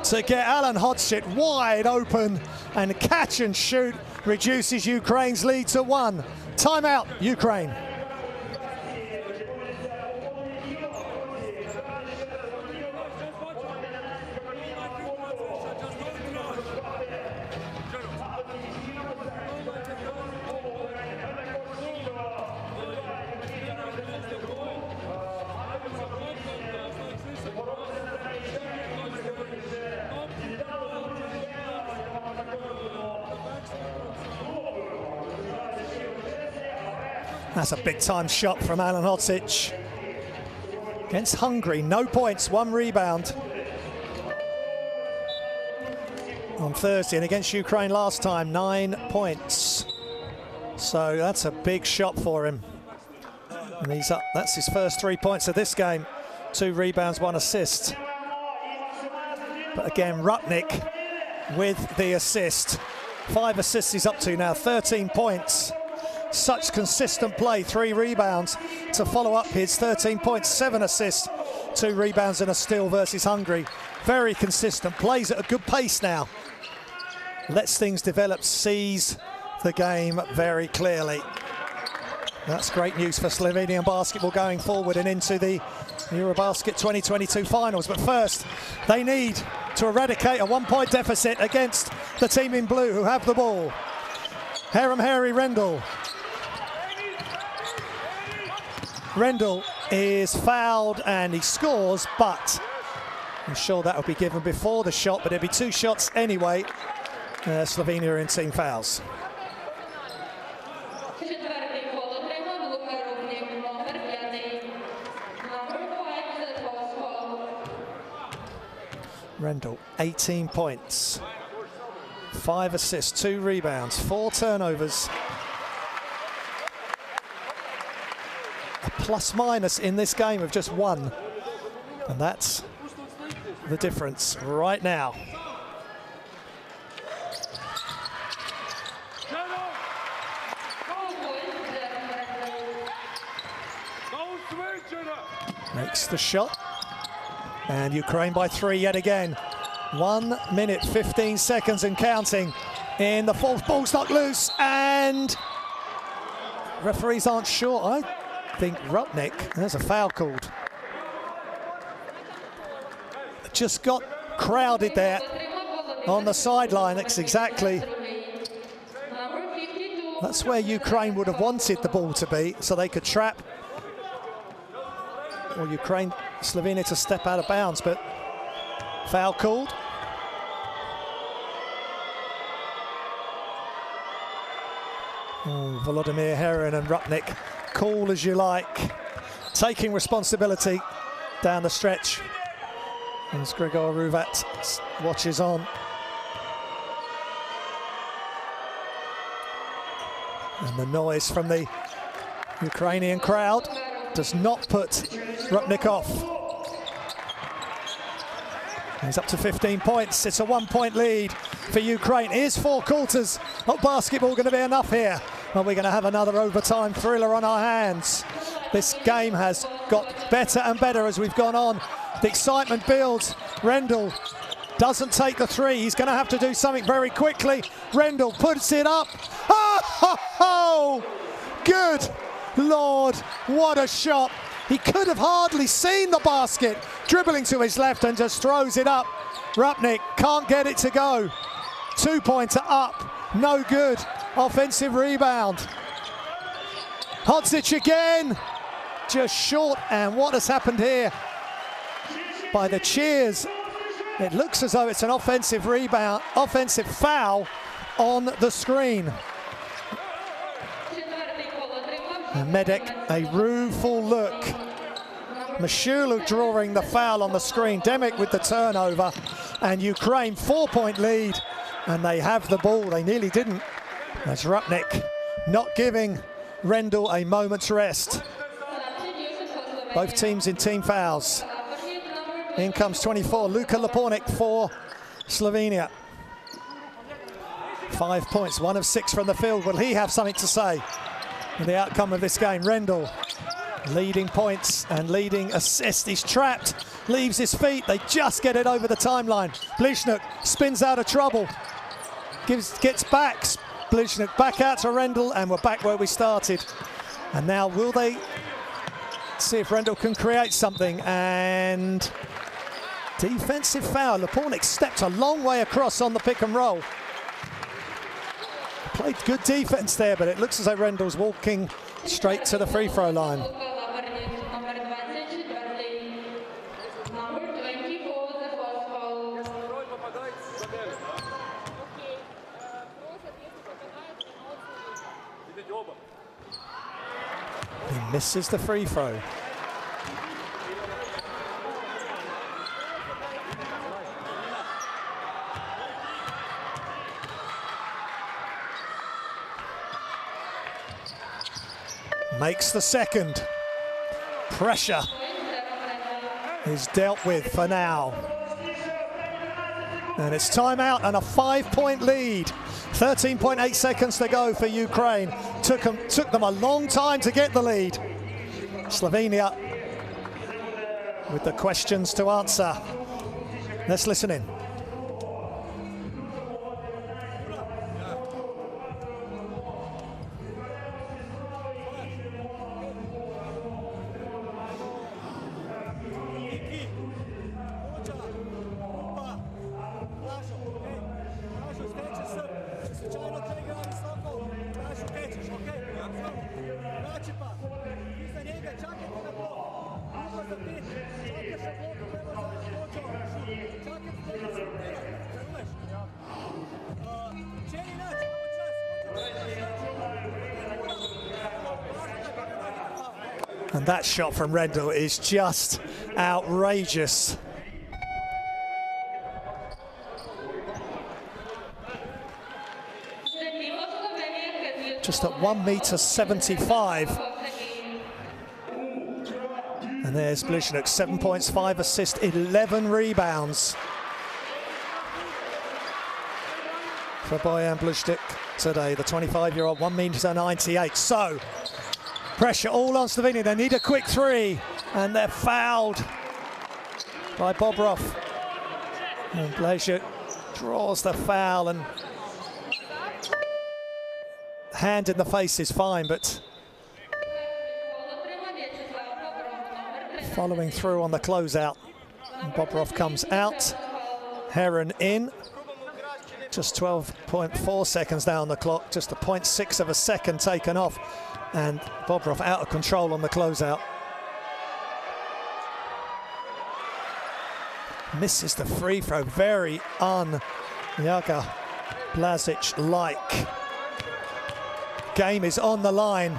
to get Alan Hodzic wide open, and catch and shoot reduces Ukraine's lead to 1. Timeout, Ukraine. That's a big-time shot from Alan Hodzic. Against Hungary, no points, 1 rebound. On Thursday, and against Ukraine last time, 9 points. So that's a big shot for him. And he's up, that's his first 3 points of this game. 2 rebounds, 1 assist. But again, Rupnik with the assist. 5 assists he's up to now, 13 points. Such consistent play, 3 rebounds to follow up his 13 points, 7 assists, 2 rebounds and a steal versus Hungary. Very consistent, plays at a good pace now. Lets things develop, sees the game very clearly. That's great news for Slovenian basketball going forward and into the EuroBasket 2022 finals. But first, they need to eradicate a 1-point deficit against the team in blue who have the ball. Harry Rendell. Rendell is fouled and he scores, but I'm sure that will be given before the shot, but it'll be 2 shots anyway. Slovenia are in team fouls. Rendell, 18 points, 5 assists, 2 rebounds, 4 turnovers. A plus-minus in this game of just 1. And that's the difference right now. Makes the shot. And Ukraine by 3 yet again. 1 minute, 15 seconds and counting in the fourth. Ball's not loose, and referees aren't sure. I think Rupnik, there's a foul called. Just got crowded there on the sideline. That's where Ukraine would have wanted the ball to be, so they could trap, or Slovenia to step out of bounds, but foul called. Oh, Volodymyr Heron and Rupnik, call as you like, taking responsibility down the stretch. As Grigor Ruvat watches on. And the noise from the Ukrainian crowd does not put Rupnik off. He's up to 15 points. It's a 1-point lead for Ukraine. Is 4 quarters of basketball going to be enough here? Or are we going to have another overtime thriller on our hands? This game has got better and better as we've gone on. The excitement builds. Rendell doesn't take the 3. He's going to have to do something very quickly. Rendell puts it up. Oh, good Lord, what a shot. He could have hardly seen the basket, dribbling to his left and just throws it up. Rupnik can't get it to go. 2-pointer up, no good. Offensive rebound. Hodzic again, just short. And what has happened here? By the cheers It looks as though it's an offensive rebound, offensive foul on the screen. And Medek, a rueful look. Mashulu drawing the foul on the screen. Demek with the turnover. And Ukraine 4-point lead. And they have the ball. They nearly didn't. That's Rupnik not giving Rendell a moment's rest. Both teams in team fouls. In comes 24, Luka Lepornik for Slovenia. 5 points, 1 of 6 from the field. Will he have something to say in the outcome of this game? Rendell leading points and leading assists. He's trapped, leaves his feet. They just get it over the timeline. Blizhnuk spins out of trouble, gets back. Blizhnuk back out to Rendell, and we're back where we started. And now will they see if Rendell can create something? And defensive foul. Lepornik stepped a long way across on the pick and roll. Played good defense there, but it looks as though Rendell's walking straight to the free throw line. He misses the free throw. Makes the second. Pressure is dealt with for now. And it's timeout and a 5-point lead. 13.8 seconds to go for Ukraine. Took them a long time to get the lead. Slovenia with the questions to answer. Let's listen in. And that shot from Rendell is just outrageous. Just at 1.75 meters. And there's Blizhnuk, 7 points, 5 assists, 11 rebounds for Bojan Blizhnuk today, the 25-year-old, 1.98 meters. So, pressure all on Slovenia. They need a quick three, and they're fouled by Bobrov. And Blizhnuk draws the foul, and hand in the face is fine, but following through on the closeout. And Bobrov comes out, Heron in. Just 12.4 seconds now on the clock, just a 0.6 of a second taken off. And Bobrov out of control on the closeout. Misses the free throw, very un-Jaga Blažić-like. Game is on the line.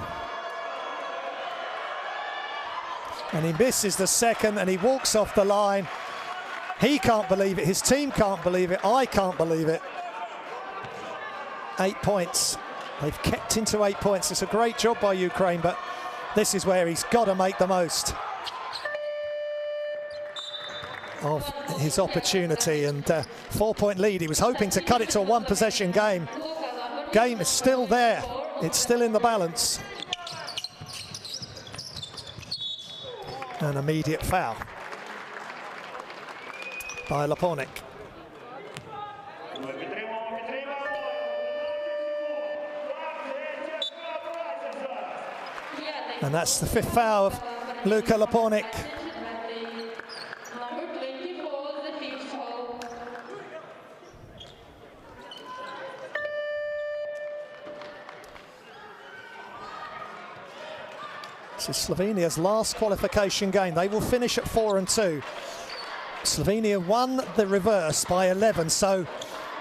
And he misses the second, and he walks off the line. He can't believe it, his team can't believe it, I can't believe it. 8 points. They've kept into 8 points. It's a great job by Ukraine, but this is where he's got to make the most of his opportunity. And 4-point lead. He was hoping to cut it to a one-possession game. Game is still there. It's still in the balance. An immediate foul by Lepornik. And that's the 5th foul of Luka Lepornik. This is Slovenia's last qualification game. They will finish at 4-2. Slovenia won the reverse by 11, so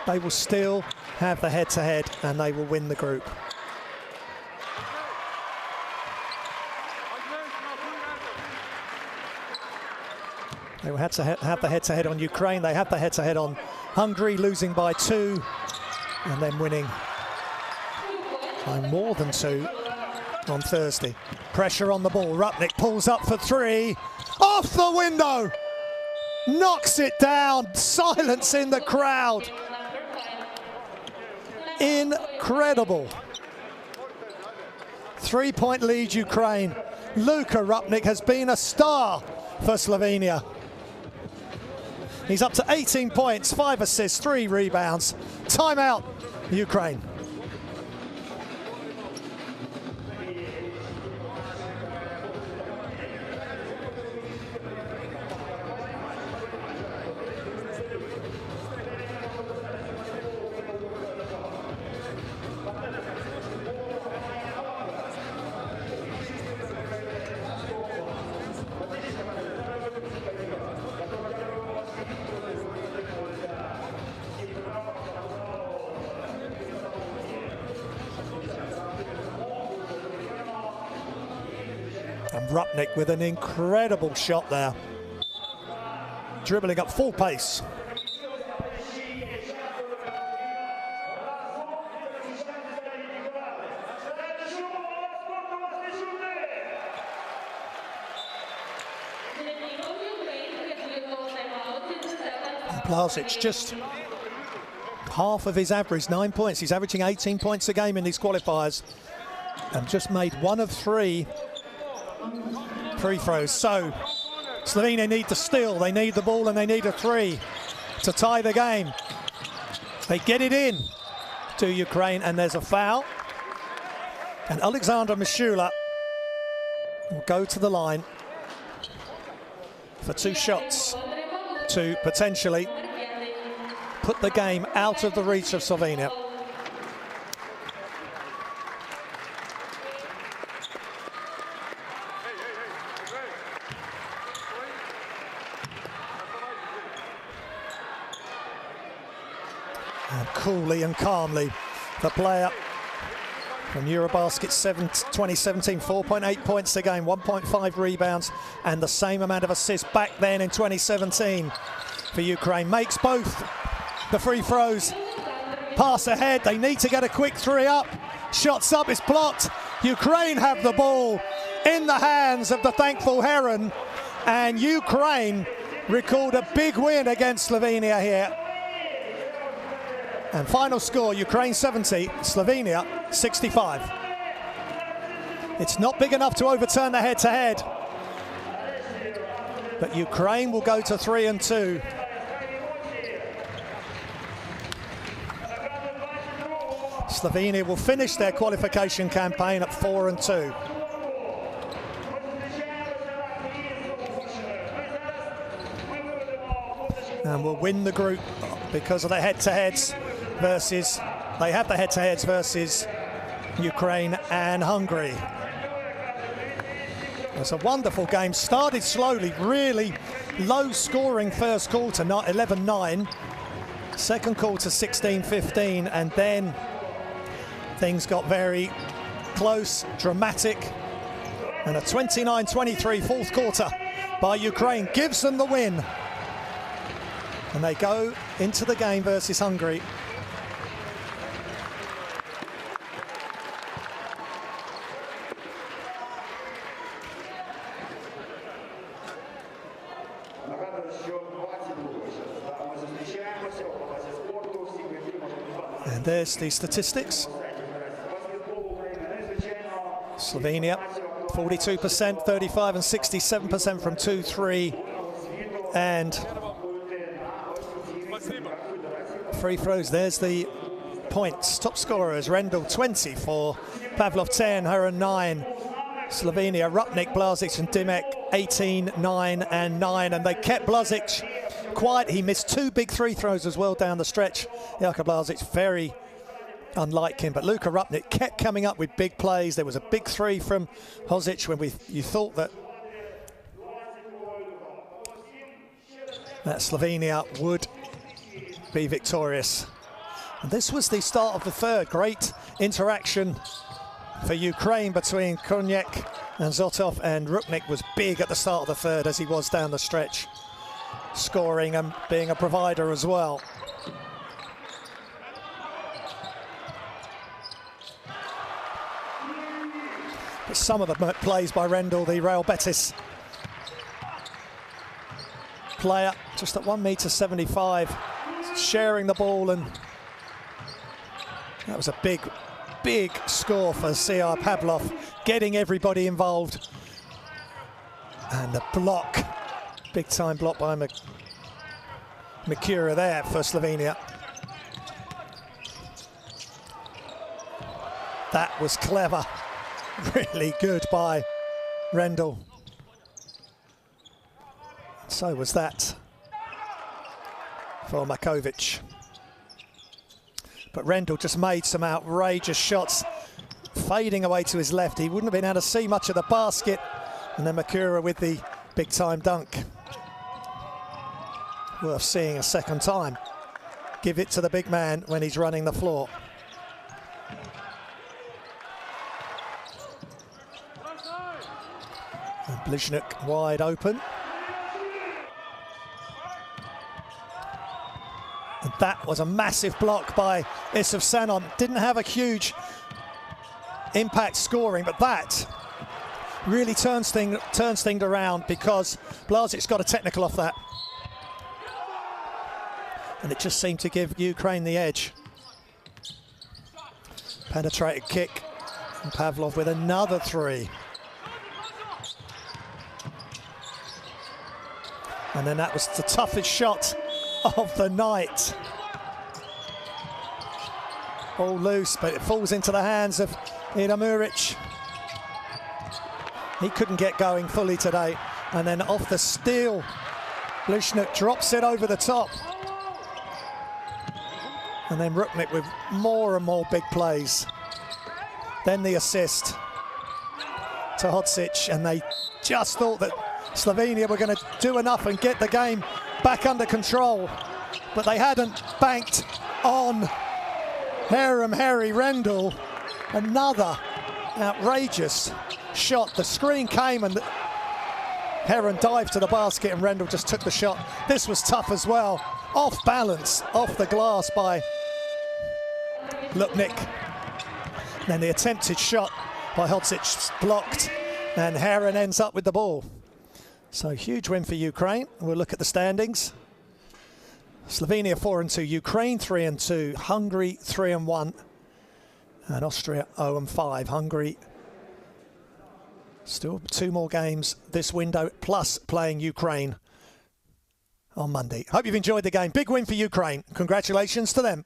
they will still have the head-to-head and they will win the group. They will have to have the head-to-head on Ukraine. They have the head-to-head on Hungary, losing by 2 and then winning by more than 2 on Thursday. Pressure on the ball. Rupnik pulls up for 3. Off the window! Knocks it down. Silence in the crowd. Incredible. 3-point lead, Ukraine. Luka Rupnik has been a star for Slovenia. He's up to 18 points, 5 assists, 3 rebounds. Timeout, Ukraine. And Rupnik with an incredible shot there. Dribbling up full pace. Blasic just half of his average, 9 points. He's averaging 18 points a game in these qualifiers and just made 1 of 3 free throws. So Slovenia need the steal, they need the ball and they need a 3 to tie the game. They get it in to Ukraine and there's a foul. And Alexander Mishula will go to the line for 2 shots to potentially put the game out of the reach of Slovenia. And coolly and calmly, the player from EuroBasket 2017, 4.8 points a game, 1.5 rebounds, and the same amount of assists back then in 2017 for Ukraine. Makes both the free throws. Pass ahead, they need to get a quick 3 up. Shots up, it's blocked. Ukraine have the ball in the hands of the thankful Heron, and Ukraine record a big win against Slovenia here. And final score, Ukraine 70, Slovenia 65. It's not big enough to overturn the head-to-head, but Ukraine will go to 3 and 2. Slovenia will finish their qualification campaign at 4 and 2. And will win the group because of the head-to-heads versus, they have the head-to-heads versus Ukraine and Hungary. It's a wonderful game. Started slowly, really low scoring first quarter, not 11-9. Second quarter 16-15, and then things got very close, dramatic, and a 29-23 fourth quarter by Ukraine gives them the win. And they go into the game versus Hungary. And there's the statistics. Slovenia, 42%, 35 and 67% from 2-3. And free throws, there's the points. Top scorers, Rendell 20 for Pavlov 10, Heron 9. Slovenia, Rupnik, Blasic and Dimek 18, 9 and 9. And they kept Blasic quiet. He missed 2 big free throws as well down the stretch. Jelka Blasic, very unlike him. But Luka Rupnik kept coming up with big plays. There was a big 3 from Hozic when you thought that that Slovenia would be victorious. And this was the start of the third. Great interaction for Ukraine between Korniak and Zotov, and Ruknik was big at the start of the third as he was down the stretch, scoring and being a provider as well. But some of the plays by Rendell, the Real Betis player, just at 1.75 m, sharing the ball, and that was a big score for C.R. Pavlov, getting everybody involved. And the block, big time block by Mikura there for Slovenia. That was clever, really good by Rendell. So was that for Makovic. But Rendell just made some outrageous shots, fading away to his left. He wouldn't have been able to see much of the basket. And then Mikura with the big-time dunk. Worth seeing a second time. Give it to the big man when he's running the floor. And Blizhnuk wide open. And that was a massive block by Isuf Sanon. Didn't have a huge impact scoring, but that really turns things around, because Blazic's got a technical off that. And it just seemed to give Ukraine the edge. Penetrated kick, and Pavlov with another three. And then that was the toughest shot of the night. All loose, but it falls into the hands of Ida Muric. He couldn't get going fully today. And then off the steal, Blizhnuk drops it over the top. And then Ruknik with more and more big plays. Then the assist to Hodzic, and they just thought that Slovenia were going to do enough and get the game back under control, but they hadn't. Banked on Harry Rendell. Another outrageous shot. The screen came and Heron dived to the basket, and Rendell just took the shot. This was tough as well. Off balance, off the glass by Luknik. Then the attempted shot by Hodzic blocked, and Heron ends up with the ball. So huge win for Ukraine. We'll look at the standings. Slovenia 4-2, Ukraine 3-2, Hungary 3-1, and Austria 0-5. Hungary still 2 more games this window, plus playing Ukraine on Monday. Hope you've enjoyed the game. Big win for Ukraine. Congratulations to them.